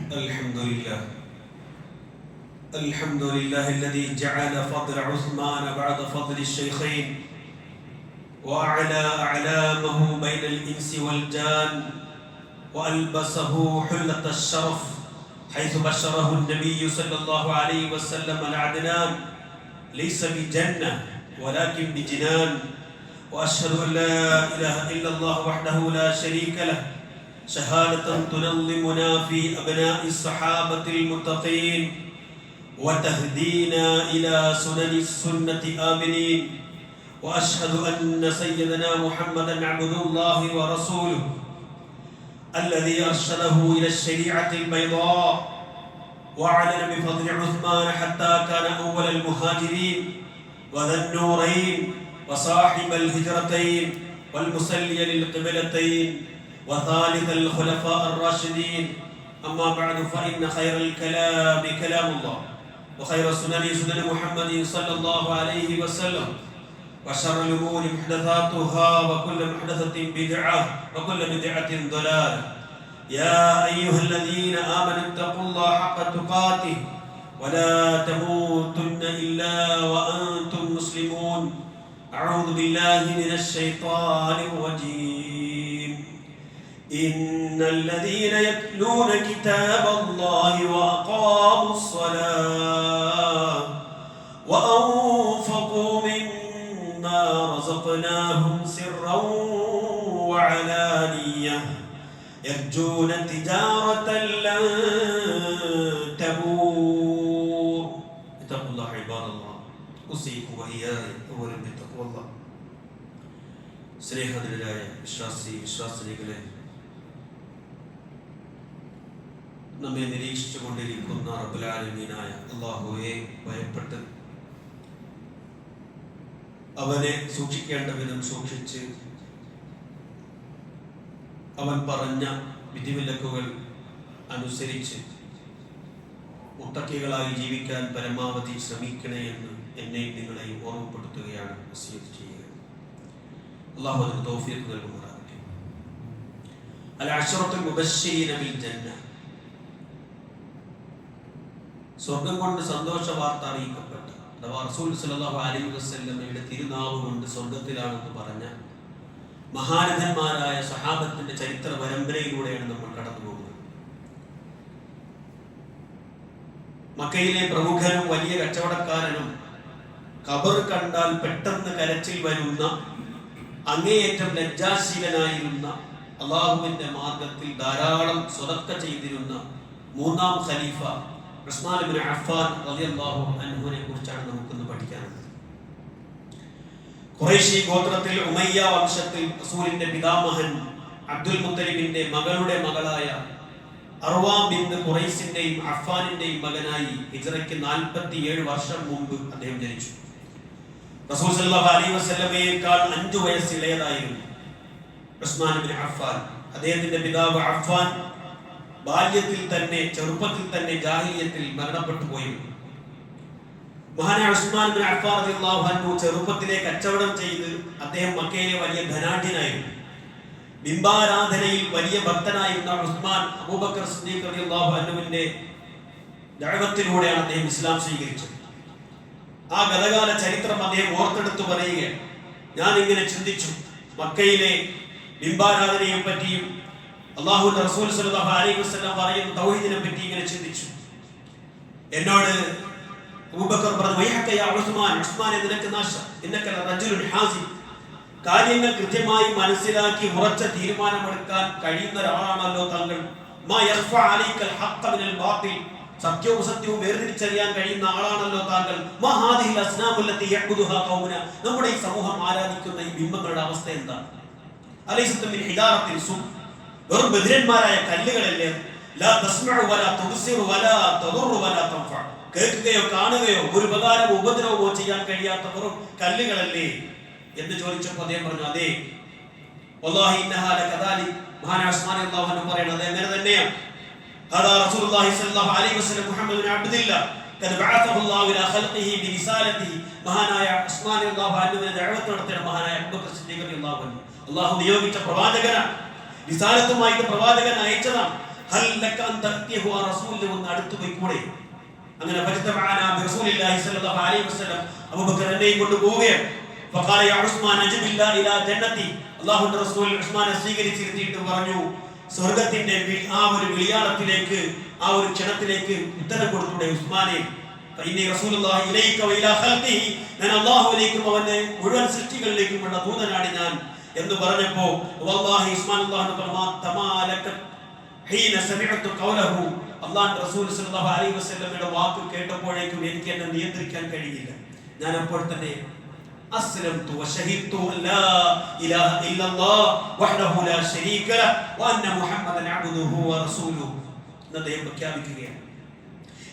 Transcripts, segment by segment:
الحمد لله الذي جعل فضل عثمان بعد فضل الشيخين وأعلى أعلامه بين الإنس والجان وألبسه حلة الشرف حيث بشره النبي صلى الله عليه وسلم العدنان ليس بجنة ولكن بجنان وأشهد أن لا إله إلا الله وحده لا شريك له شهادة تنظمنا في أبناء الصحابة المتقين وتهدينا إلى سنن السنة آمنين وأشهد أن سيدنا محمدا عبد الله ورسوله الذي أرشده إلى الشريعة البيضاء وأعلن بفضل عثمان حتى كان أول المهاجرين وذا النورين وصاحب الهجرتين والمسلي للقبلتين وثالث الخلفاء الراشدين. أما بعد فإن خير الكلام كلام الله وخير السنن سنن محمد صلى الله عليه وسلم وشر الأمور محدثاتها وكل محدثة بدعة وكل بدعة ضلالة. يا أيها الذين آمنوا اتقوا الله حق تقاته ولا تموتن إلا وأنتم مسلمون. أعوذ بالله من الشيطان الرجيم. إن الذين يتلون كتاب الله وأقاموا الصلاة وأنفقوا مما رزقناهم سرا وعلانية يرجون تجارة لن تبور. اتقوا الله عباد الله أوصيكم وإياي أولا بتقوى الله. സ്നേഹധനരായ വിശ്വാസിനികളെ, നമ്മെ നിരീക്ഷിച്ചു കൊണ്ടിരിക്കുന്ന റബ്ബുൽ ആലമീനായ അല്ലാഹുവേ ഭയപ്പെട്ട് അവനെ സൂക്ഷിക്കേണ്ട വിധം സൂക്ഷിച്ച് അവൻ പറഞ്ഞ വിധിവിലക്കുകൾ അനുസരിച്ച് മുത്തഖികളായി ജീവിക്കാൻ പരമാവധി ശ്രമിക്കണേ എന്ന് എന്നെയും നിങ്ങളെയും ഓർമ്മപ്പെടുത്തുകയാണ് വസിയത്ത് ചെയ്യുക. അല്ലാഹു അതിന് തൗഫീഖ് നൽകുമാറാകട്ടെ. അൽ അശ്റത്തുൽ മുബശ്ശിരീന ബിൽ ജന്ന, സ്വർഗ്ഗം കൊണ്ട് സന്തോഷ വാർത്ത അറിയിക്കപ്പെട്ട അഥവാ റസൂൽ സല്ലല്ലാഹു അലൈഹി വസല്ലമയുടെ തിരുനാവ് കൊണ്ട് സ്വർഗ്ഗത്തിലാണെന്ന് പറഞ്ഞ മഹാരഥന്മാരായ സഹാബത്തിന്റെ ചരിത്ര പരമ്പരയിലൂടെയാണ് നമ്മൾ കടന്നു പോകുന്നത്. മക്കയിലെ പ്രമുഖനും വലിയ കച്ചവടക്കാരനും ഖബർ കണ്ടാൽ പെട്ടെന്ന് കരച്ചിൽ വരുന്ന അങ്ങേയറ്റം ലജ്ജാശീലനായിരുന്ന അള്ളാഹുവിന്റെ മാർഗത്തിൽ ധാരാളം സ്വതക്ക ചെയ്തിരുന്ന മൂന്നാം ഖലീഫ ഉസ്മാൻ ഇബ്നു അഫ്ഫാൻ റളിയല്ലാഹു അൻഹുവിനെ കുറിച്ചാണ് നമുക്കിന്ന് പഠിക്കാനുള്ളത്. ഖുറൈശി ഗോത്രത്തിൽ ഉമയ്യ വംശത്തിൽ റസൂലിന്റെ പിതാമഹൻ അബ്ദുൽ മുത്തലിബിന്റെ മകളുടെ മകളായ അർവാം ബിൻത് ഖുറൈസിന്റെയും അഫ്ഫാനിന്റെയും മകനായി ഹിജ്റയ്ക്ക് 47 വർഷം മുമ്പ് അദ്ദേഹം ജനിച്ചു. റസൂൽ സല്ലല്ലാഹു അലൈഹി വസല്ലമയേക്കാൾ 5 വയസ്സ് ഇളയതായിരുന്നു ഉസ്മാൻ ഇബ്നു അഫ്ഫാൻ. അദ്ദേഹത്തിന്റെ പിതാവ് അഫ്ഫാൻ ബാല്യത്തിൽ തന്നെ ചെറുപ്പത്തിൽ തന്നെ ജാഹിലിയത്തിൽ മരണപ്പെട്ടു പോയിരുന്നു. മഹാനായ ഉസ്മാൻ ഇബ്നു അഫ്ഫാൻ റളിയല്ലാഹു അൻഹു ചെറുപ്പത്തിലെ കച്ചവടം ചെയ്ത് അദ്ദേഹം മക്കയിലെ വലിയ ധനാഢ്യനായിരുന്നു. ബിംബാരാധനയിൽ വലിയ ഭക്തനായിരുന്ന ഉസ്മാൻ അബൂബക്കർ സിദ്ദീഖ് റളിയല്ലാഹു അൻഹുവിന്റെ ദഅവത്തിലൂടെയാണ് അദ്ദേഹം ഇസ്ലാം സ്വീകരിച്ചത്. ആ ഗതകാല ചരിത്രം അദ്ദേഹം ഓർത്തെടുത്ത് പറയുകയാണ്. ഞാൻ ഇങ്ങനെ ചിന്തിച്ചു, മക്കയിലെ ബിംബാരാധനയെ പറ്റിയും അല്ലാഹുവിന്റെ റസൂൽ സല്ലല്ലാഹു അലൈഹി വസല്ലം പറയുന്ന തൗഹീദിനെ പറ്റി ഇങ്ങനെ ചിന്തിച്ചു. എന്നോട് അബൂബക്കർ പറഞ്ഞു, വൈഹക യാ ഉസ്മാൻ, ഉസ്മാനെ നിനക്ക് നാശം, ഇന്നക റജുലുൻ ഹാസിം, കാര്യങ്ങൾ കൃത്യമായി മനസ്സിലാക്കി ഉറച്ച തീരുമാനമെടുക്കാൻ കഴിയുന്ന ഒരാളാണല്ലോ താങ്കൾ. മാ യഖ്ഫ അലൈക്കൽ ഹഖ്ഖ മിനൽ ബാത്തിൽ, സത്യവും സത്യവും വേർതിരിച്ചറിയാൻ കഴിയുന്ന ആളാണല്ലോ താങ്കൾ. മാ ഹാദിഹിൽ അസ്നാമുല്ലത്തി യഅ്ബുദുഹാ ഖൗമുന, നമ്മുടെ ഈ സമൂഹം ആരാധിക്കുന്ന ഈ ബിംബങ്ങളുടെ അവസ്ഥ എന്താണ്? അലൈസത മിൻ ഹിദാറത്തിൽ സും, വെറും ബദിരന്മാരായ കല്ലുകളല്ലേ? ലാ തസ്മഉ വലാ തുബ്സിറു വലാ തദുറു വലാ തൻഫ, കേൾക്കുകയോ കാണുകയോ ഒരു ഉപകാരമോ ഉപദ്രവമോ ചെയ്യാൻ കഴിയാത്ത വെറും കല്ലുകളല്ലേ എന്ന് ചോദിച്ചപ്പോൾ അദ്ദേഹം പറഞ്ഞു, അതെ, വല്ലാഹി ഇന്നഹാ ലകദാലിക്. മഹാനായ ഉസ്മാൻ റളിയല്ലാഹു അൻഹു പറയുന്നത് അത് അങ്ങനെ തന്നെയാണ്. ഹദാ റസൂലുള്ളാഹി സ്വല്ലല്ലാഹു അലൈഹി വസല്ലം മുഹമ്മദ് ഇബ്നു അബ്ദില്ലാഹ് ഖദ് ബഅസഹു അല്ലാഹു ഇലാ ഖൽഖിഹി ബിരിസാലതിഹി. മഹാനായ ഉസ്മാൻ റളിയല്ലാഹു അൻഹുവിനെ ദഅവത്ത് നടത്തിയ മഹാനായ അബൂബക്കർ സിദ്ദീഖ് റളിയല്ലാഹു അൻഹു അല്ലാഹു നിയോഗിച്ച പ്രവാചകനാണ്. റിസാലത്തുമായിട്ട് പ്രവാചകൻ അയച്ചതാണ്. ഹൽ ലക അൻ തഅതിഹു റസൂൽ വന്ന് അടുത്ത് പോയി കൂടെ. അങ്ങനെ ഫജ്തമഅനാ ബിറസൂലില്ലാഹി സ്വല്ലല്ലാഹു അലൈഹി വസല്ലം അബൂബക്കർ എന്നെ കൊണ്ടുപോവുകയാണ്. ഫഖാല യാ ഉസ്മാൻ അജ്ബില്ലാ ഇലാ ജന്നതി. അല്ലാഹുവിന്റെ റസൂൽ ഉസ്മാനെ സ്വീകരിച്ചിരുത്തിയിട്ട് പറഞ്ഞു, സ്വർഗ്ഗത്തിന്റെ ആ ഒരു വിളിയാളത്തിലേക്ക്, ആ ഒരു ക്ഷണത്തിലേക്ക് ഉത്തരം കൊടുത്തൂടെ ഉസ്മാനെ? ഫഇന്നി റസൂലുള്ളാഹി ഇലൈക വഇലാ ഖൽഖിഹി, ഞാൻ അല്ലാഹുവിലേക്കും അവന്റെ മുഴുവൻ സൃഷ്ടികളിലേക്കുമുള്ള ദൂതനാണ് ഞാൻ എന്ന് പറഞ്ഞപ്പോ വല്ലാഹി ഉസ്മാൻ അല്ലാഹു തമാലക ഹീന സമിഅതു ഖൗലഹു, അല്ലാഹുവിന്റെ റസൂൽ സ്വല്ലല്ലാഹു അലൈഹി വസല്ലമയുടെ വാക്ക് കേട്ടപ്പോഴേക്കും എനിക്ക് എന്നെ നിയന്ത്രിക്കാൻ കഴിയില്ല. ഞാൻ അപ്പോൾ തന്നെ അസ്ലംതു വശഹിദതു ലാ ഇലാഹ ഇല്ലല്ലാഹ് വഹ്ദഹു ലാ ശരീക ലഹു വഅന്ന മുഹമ്മദൻ അബ്ദുഹു വറസൂലുഹു എന്ന് അദ്ദേഹം പ്രഖ്യാപിക്കുകയാണ്.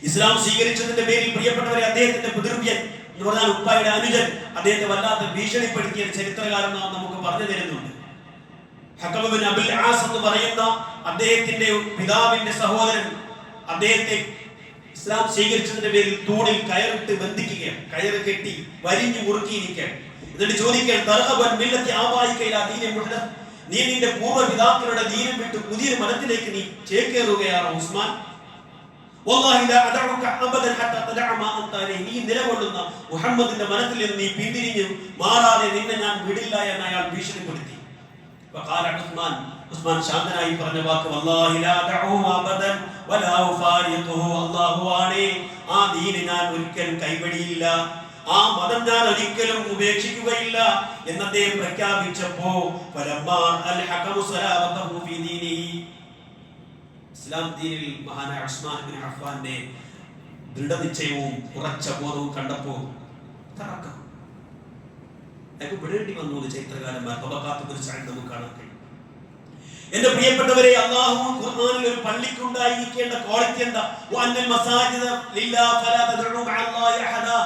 ഇസ്ലാം സ്വീകരിച്ചതിന്റെ പേരിൽ പ്രിയപ്പെട്ടവരെ അദ്ദേഹത്തിന്റെ പിതൃവ്യൻ എന്ന് പറഞ്ഞാൽ ഉപ്പായുടെ അനുജൻ അദ്ദേഹത്തെ വല്ലാത്ത ഭീഷണിപ്പെടുത്തിയ ചരിത്രകാരൻ നമുക്ക് പറഞ്ഞു തരുന്നുണ്ട്. ഹഖബ് ബിൻ അബുൽ ആസ് എന്ന് പറയുന്ന അദ്ദേഹത്തിന്റെ പിതാവിന്റെ സഹോദരൻ അദ്ദേഹത്തെ ഇസ്ലാം സ്വീകരിച്ചതിന്റെ പേരിൽ തൂണിൽ കയറിട്ട് ബന്ധിക്കുകയാണ്. കയറ് കെട്ടി വരിഞ്ഞു മുറുക്കിയിരിക്കുകയാണ്. എന്നിട്ട് ചോദിക്കാൻ നീ നിന്റെ പൂർവ്വപിതാക്കളുടെ ദീനം വിട്ട് പുതിയൊരു മതത്തിലേക്ക് നീ ചേക്കേറുകയാണോ ഉസ്മാൻ? നീ നിലകൊള്ളുന്ന മുഹമ്മദിന്റെ മനത്തിൽ നിന്ന് നീ പിന്തിരിഞ്ഞു മാറാതെ നിന്നെ ഞാൻ വിടില്ല എന്ന് അയാൾ ഭീഷണിപ്പെടുത്തി. ഉസ്മാൻ ശാന്തനായി പറഞ്ഞ വാക്ക് അല്ലാഹുവാണേ, ആ ദീൻ ഞാൻ ഒരിക്കലും കൈവടിയില്ല, ആ മതം ഞാൻ ഒരിക്കലും ഉപേക്ഷിക്കുകയില്ല എന്ന് അദ്ദേഹം പ്രഖ്യാപിച്ചപ്പോ ഇസ്ലാം ദീനിൽ മഹാനായ ഉസ്മാൻ ഇബ്നു അഫ്ഫാന്റെ ദൃഢനിശ്ചയവും ഉറച്ച ബോധവും കണ്ടപ്പോ തറക്കം വിടേണ്ടി വന്നു ചരിത്രകാരന്മാർ നമുക്ക് കാണാൻ കഴിയും. എന്റെ പ്രിയപ്പെട്ടവരെ, അല്ലാഹു ഖുർആനിൽ ഒരു പള്ളിക്കുണ്ടായിരിക്കേണ്ട ക്വാളിറ്റി എന്താ? വഅന്നൽ മസാജിദ ലില്ലാഹി ഫലാ തദ്ഉ മഅല്ലാഹി അഹദാ.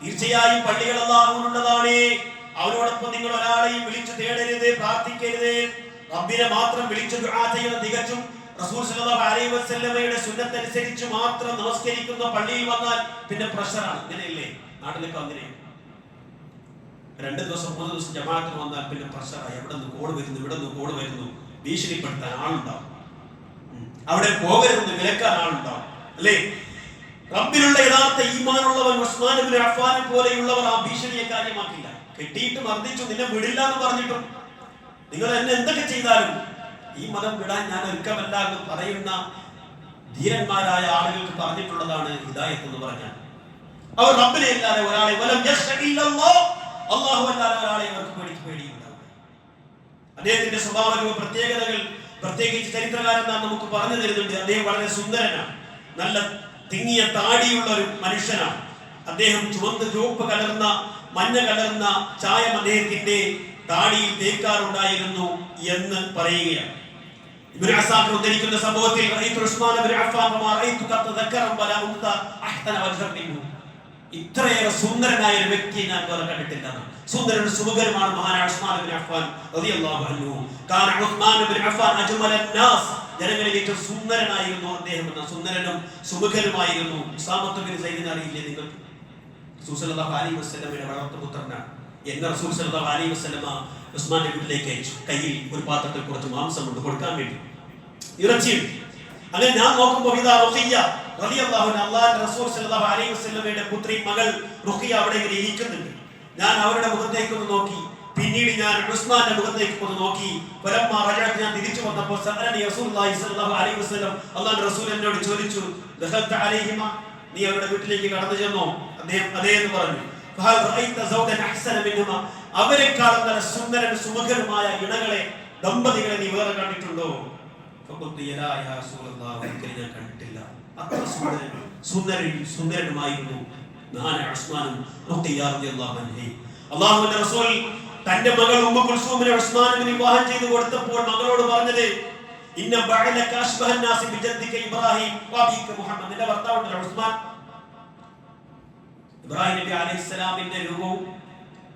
തീർച്ചയായും പള്ളികൾ അല്ലാഹുവിനുള്ളതാണ്. അവനോടൊപ്പം നിങ്ങൾ ഒരാളെയും വിളിച്ചു തേടരുത്, പ്രാർത്ഥിക്കരുത്. റബ്ബിനെ മാത്രം വിളിച്ചു ദുആ ചെയ്യുന്ന തികച്ചും റസൂൽ സല്ലല്ലാഹു അലൈഹി വസല്ലമയുടെ സുന്നത്ത് അനുസരിച്ച് മാത്രം നമസ്കരിക്കുന്ന പള്ളിയിൽ വന്നാൽ പിന്നെ പ്രഷറാണ്. അങ്ങനെയല്ലേ നാട്ടിലൊക്കെ? അങ്ങനെ 2 ദിവസം 3 ദിവസം ജമാഅത്തിന് വന്നാൽ പിന്നെ പ്രഷറായി. എവിടെ നിന്ന് കോഡ് വരുന്നു, ഇവിടെ നിന്ന് കോഡ് വരുന്നു, ഭീഷണിപ്പെടുത്താൻ ആളുണ്ടാവും, അവിടെ പോകരുതെന്ന് വിലക്കാൻ ആളുണ്ടാവും, അല്ലേ? റബ്ബിലുള്ള യഥാർത്ഥ ഈമാനുള്ളവൻ ഉസ്മാൻ ഇബ്നു അഫ്ഫാനെ പോലെയുള്ളവർ ആ ഭീഷണിയെ കാര്യമാക്കില്ല. കെട്ടിയിട്ട് മർദ്ദിച്ചു, നിന്നെ വിടില്ല എന്ന് പറഞ്ഞിട്ടും നിങ്ങൾ എന്നെ എന്തൊക്കെ ചെയ്താലും ഈ മതം വിടാൻ ഞാൻ ഒരുക്കമല്ല എന്ന് പറയുന്ന ധീരന്മാരായ ആളുകൾക്ക് പറഞ്ഞിട്ടുള്ളതാണ് ഹിദായത്ത് എന്ന് പറഞ്ഞാൽ. അവർ റബ്ബിനെ അല്ലാതെ ഒരാളെ അല്ലാഹു അല്ലാതെ ഒരാളെ അവർക്ക് പേടിയുണ്ടാവും. അദ്ദേഹത്തിന്റെ സ്വഭാവ പ്രത്യേകതകൾ പ്രത്യേകിച്ച് ചരിത്രകാരന്മാർ നമുക്ക് പറഞ്ഞു തരുന്നുണ്ട്. അദ്ദേഹം വളരെ സുന്ദരനാണ്, നല്ല തിങ്ങിയ താടിയുള്ള ഒരു മനുഷ്യനാണ്. അദ്ദേഹം ചുവപ്പ് കലർന്ന മഞ്ഞ കലർന്ന ചായം അദ്ദേഹത്തിന്റെ താടിയിൽ തേക്കാറുണ്ടായിരുന്നു എന്ന് പറയുകയാണ്. ഇബ്നു അസാഖിർ ഉദ്ധരിക്കുന്ന സംഭവത്തിൽ ഉസ്മാൻ ഇബ്നു അഫ്ഫാൻ ഇത്രയേറെ സുന്ദരനായ ഒരു വ്യക്തിയെ ഞാൻ വേറെ കണ്ടിട്ടില്ല. സുന്ദരനും സുമുഖനുമാണ് മഹാനായ ഉസ്മാൻ ഇബ്നു അഫ്ഫാൻ റളിയല്ലാഹു അൻഹു. കാന ഉസ്മാൻ ഇബ്നു അഫ്ഫാൻ അജ്മലൻ നാസ്, ജനങ്ങളിൽ ഏറ്റവും സുന്ദരനായിരുന്നു അദ്ദേഹം. എന്ന സുന്ദരനും സുമുഖനുമായിരുന്നു. ഉസാമത്ത് ബിൻ സൈദിനെ അറിയില്ലേ നിങ്ങൾക്ക്? റസൂൽ സല്ലല്ലാഹു അലൈഹി വസല്ലമയുടെ വളർത്തുപുത്രനാണ്. എന്ന റസൂൽ സല്ലല്ലാഹു അലൈഹി വസല്ലമ ഉസ്മാന്റെ വീട്ടിലേക്ക് അയച്ചു. കയ്യിൽ ഒരു പാത്രത്തിൽ കുറച്ച് മാംസം കൊണ്ട് കൊടുക്കാൻ വേണ്ടി, ഇറച്ചിയും. അങ്ങനെ ഞാൻ നോക്കുമ്പോൾ ഇതാ റുഖിയ്യ റളിയല്ലാഹു അൻഹ, അല്ലാഹുവിന്റെ റസൂൽ സല്ലല്ലാഹു അലൈഹി വസല്ലമയുടെ പുത്രി മകൾ റുഖിയ്യ അവിടെ ഇങ്ങനെ ഇരിക്കുന്നുണ്ട്. ഞാൻ അവരുടെ മുഖത്തേക്ക് ഒന്ന് നോക്കി, പിന്നീട് ഞാൻ ഉസ്മാന്റെ മുഖത്തേക്ക് ഒന്ന് നോക്കി. ഞാൻ തിരിച്ചു വന്നപ്പോൾ റസൂലുള്ളാഹി സ്വല്ലല്ലാഹു അലൈഹി വസല്ലം, അല്ലാഹുവിന്റെ റസൂൽ എന്നോട് ചോദിച്ചു, ദഖൽത അലൈഹിമ, നീ അവരുടെ വീട്ടിലേക്ക് കടന്നു ചെന്നോ? അദ്ദേഹം അതേ എന്ന് പറഞ്ഞു. ഫഹൽ റഅയ്ത സൗദൻ അഹ്സന മിൻഹുമ, അവരെക്കാളും നല്ല സുന്ദരനും സുമുഖനുമായ ഇണകളെ, ദമ്പതികളെ നീ വേറെ കണ്ടിട്ടുണ്ടോ? ഫഖുൽതു യാ റസൂലല്ലാഹ്, ഒരിക്കലും ഞാൻ കണ്ടിട്ടില്ല. അത്ര സുന്ദരനുമായിരുന്നു മഹാനായ ഉസ്മാനും റുഖിയ്യ റളിയല്ലാഹു അൻഹ. അല്ലാഹുവിന്റെ റസൂൽ തന്റെ മകൾ ഉമ്മു കുൽസൂമിനെ ഉസ്മാനിന് വിവാഹം ചെയ്തു കൊടുത്തപ്പോൾ മകളോട് പറഞ്ഞത്, ഇന്ന ബഅലക അശ്ബഹൻ നാസി ബിജദ്ദിക ഇബ്രാഹിം വബിക മുഹമ്മദ്. നിന്റെ ഭർത്താവുണ്ടല്ലോ ഉസ്മാൻ, ഇബ്രാഹിം നബി അലൈഹിസ്സലാമിന്റെ രൂപവും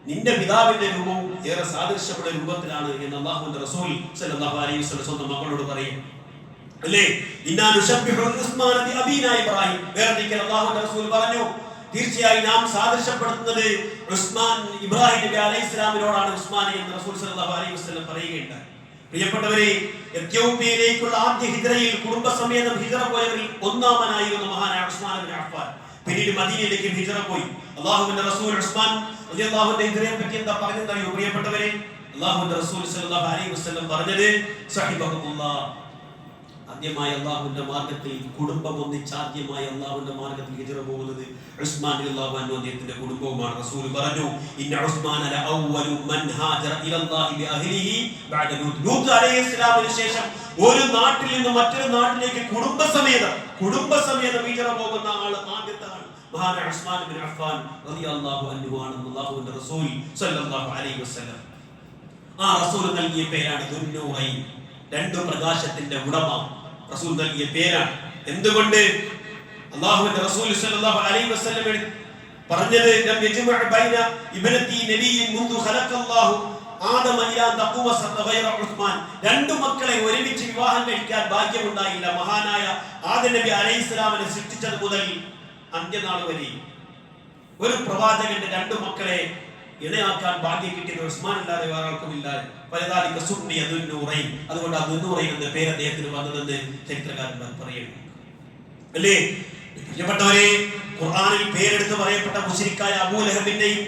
നിന്റെ പിതാവിന്റെ രൂപവും ഏറെ സാദൃശ്യമുള്ള രൂപത്തിലാണ് എന്ന് അല്ലാഹുവിന്റെ റസൂൽ സല്ലല്ലാഹു അലൈഹി വസല്ലം സ്വന്തം മകളോട് പറയും, അല്ലേ? ഇന്നാ നുശബ്ബിഹു ഉസ്മാന ബി അബീനാ ഇബ്രാഹിം. വേറൊരിക്കൽ അല്ലാഹുവിന്റെ റസൂൽ പറഞ്ഞു, തീർച്ചയായും നാം സാദൃശ്യപ്പെടുത്തുന്നത് ഉസ്മാൻ ഇബ്രാഹിം നബി അലൈഹിസ്സലാമിനോടാണ് ഉസ്മാനെ എന്ന് റസൂൽ സല്ലല്ലാഹു അലൈഹി വസല്ലം പറയുകയുണ്ടായി. പ്രിയപ്പെട്ടവരെ, എത്യോപ്യയിലേക്കുള്ള ആദ്യ ഹിജ്റയിൽ കുടുംബസമേതം ഹിജ്റ പോയവരിൽ ഒന്നാമനായിരുന്നു മഹാനായ ഉസ്മാൻ ഇബ്നു അഫ്ഫാൻ. പിന്നീട് മദീനയിലേക്ക് ഹിജ്റ പോയി. അല്ലാഹുവിന്റെ റസൂൽ ഉസ്മാൻ റളിയല്ലാഹു അൻഹു ഹിജ്റയെ പറ്റി എന്താ പറഞ്ഞതെന്നറിയോ പ്രിയപ്പെട്ടവരെ? അല്ലാഹുവിന്റെ റസൂൽ സ്വല്ലല്ലാഹു അലൈഹി വസല്ലം പറഞ്ഞത്, സഹിബഹുല്ലാഹ്, ആദ്യമായി അല്ലാഹുവിന്റെ മാർഗ്ഗത്തിൽ കുടുംബം ഒന്നിച്ച് ആദ്യമായി അല്ലാഹുവിന്റെ മാർഗ്ഗത്തിൽ ഹിജ്റ പോകുന്നത് ഉസ്മാൻ റളിയല്ലാഹു അൻഹു അദ്ദേഹത്തിന്റെ കുടുംബവുമാണ്. റസൂൽ പറഞ്ഞു, ഇന്ന ഉസ്മാന ലഅവ്വലു മൻ ഹാജറ ഇലല്ലാഹി ബിഅഹ്ലിഹി ബഅദ ലൂത്ത്. ലൂത്ത് അലൈഹിസ്സലാമിന് ശേഷം ഒരു നാട്ടിൽ നിന്ന് മറ്റൊരു നാട്ടിലേക്ക് കുടുംബസമേതം ഹിജ്റ പോകുന്ന ആൾ, ആദ്യത്തെ ആൾ മഹാനായ ഉസ്മാൻ ഇബ്നു അഫ്ഫാൻ റളിയല്ലാഹു അൻഹു ആണെന്ന് അല്ലാഹുവിന്റെ റസൂൽ സ്വല്ലല്ലാഹു അലൈഹി വസല്ലം ആ റസൂൽ നൽകിയ പേരാണ് ദുന്നൂറൈൻ, രണ്ട് പ്രകാശത്തിന്റെ ഉടമ. റസൂൽ നൽകിയ പേരാണ്. എന്തുകൊണ്ട്? അല്ലാഹുവിന്റെ റസൂൽ സ്വല്ലല്ലാഹു അലൈഹി വസല്ലം പറഞ്ഞത്, ലം യജ്മഅ ബൈന ഇബ്നതി നബിയ്യിൻ മുൻദു ഖലഖല്ലാഹു ആദമ ഇലാ തഖുവ സഗൈറ ഉസ്മാൻ. രണ്ട് മക്കളെ ഒരുമിച്ച് വിവാഹം കഴിക്കാൻ ഭാഗ്യമുണ്ടായില്ല മഹാനായ ആദം നബി അലൈഹിസ്സലാമിനെ സൃഷ്ടിച്ചത് മുതൽ അന്ത്യനാൾ വരെ. ഒരു പ്രവാചകന്റെ രണ്ട് മക്കളെ ഇണയാക്കാൻ ഭാഗ്യം കിട്ടിയത് ഉസ്മാൻ അല്ലാതെ വേറെ ആർക്കും ഇല്ല. ഫലദാലിക സുന്നിയ ദുന്നൂറൈൻ. അതുകൊണ്ട് ആ ദുന്നൂറൈൻ എന്ന പേര് അദ്ദേഹത്തിന് വന്നതെന്ന് ചരിത്രകാരന്മാർ പറയുന്നു. അല്ലേ പ്രിയപ്പെട്ടവരെ, ഖുർആനിൽ പേരെടുത്ത് പറയപ്പെട്ട മുശ്രിക്കായ അബൂ ലഹബിന്റെയും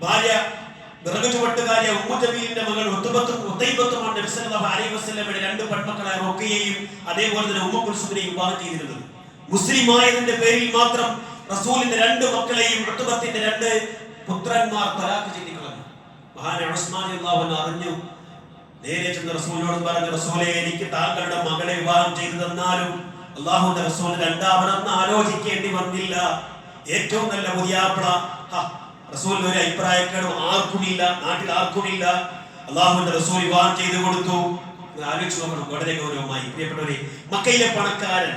ഭാര്യ വിറക് ചുവട്ടുകാരിയ ഉമ്മു ജമീലിന്റെ മകൾ ഉത്തൈബത്തുമാണ് നബി സല്ലല്ലാഹു അലൈഹി വസല്ലമയുടെ രണ്ട് പെൺമക്കളായ റുഖിയയും അതേപോലെ തന്നെ ഉമ്മു കുൽസുമിനെയും വിവാഹം ചെയ്തിരുന്നത്. മുസ്ലിമായതിന്റെ പേരിൽ മാത്രം റസൂലിന്റെ രണ്ട് മക്കളെയും ഉത്ബത്തിന്റെ രണ്ട് പുത്രന്മാർ തലാഖ് ചെയ്തു കളഞ്ഞു. മഹാനായ ഉസ്മാൻ റളിയല്ലാഹു അൻഹു അറിഞ്ഞു. നേരെ ചെന്ന് റസൂലിനോട് പറഞ്ഞു, റസൂലേ, എനിക്ക് താങ്കളുടെ മകളെ വിവാഹം ചെയ്തു തന്നാലും അല്ലാഹുവിന്റെ റസൂൽ രണ്ടാമതെന്ന് ആലോചിക്കേണ്ടി വന്നില്ല. ഏറ്റവും നല്ല പുതിയാപ്പിള. റസൂൽ ഒരു അഭിപ്രായക്കേടും ആർക്കുമില്ല, നാട്ടിൽ ആർക്കുമില്ല. അല്ലാഹുവിന്റെ റസൂൽ വിവാഹം ചെയ്തു കൊടുത്തു. ആലോചിച്ചു നോക്കണം, വളരെ ഗൗരവമായി. പ്രിയപ്പെട്ടവരെ, മക്കയിലെ പണക്കാരൻ,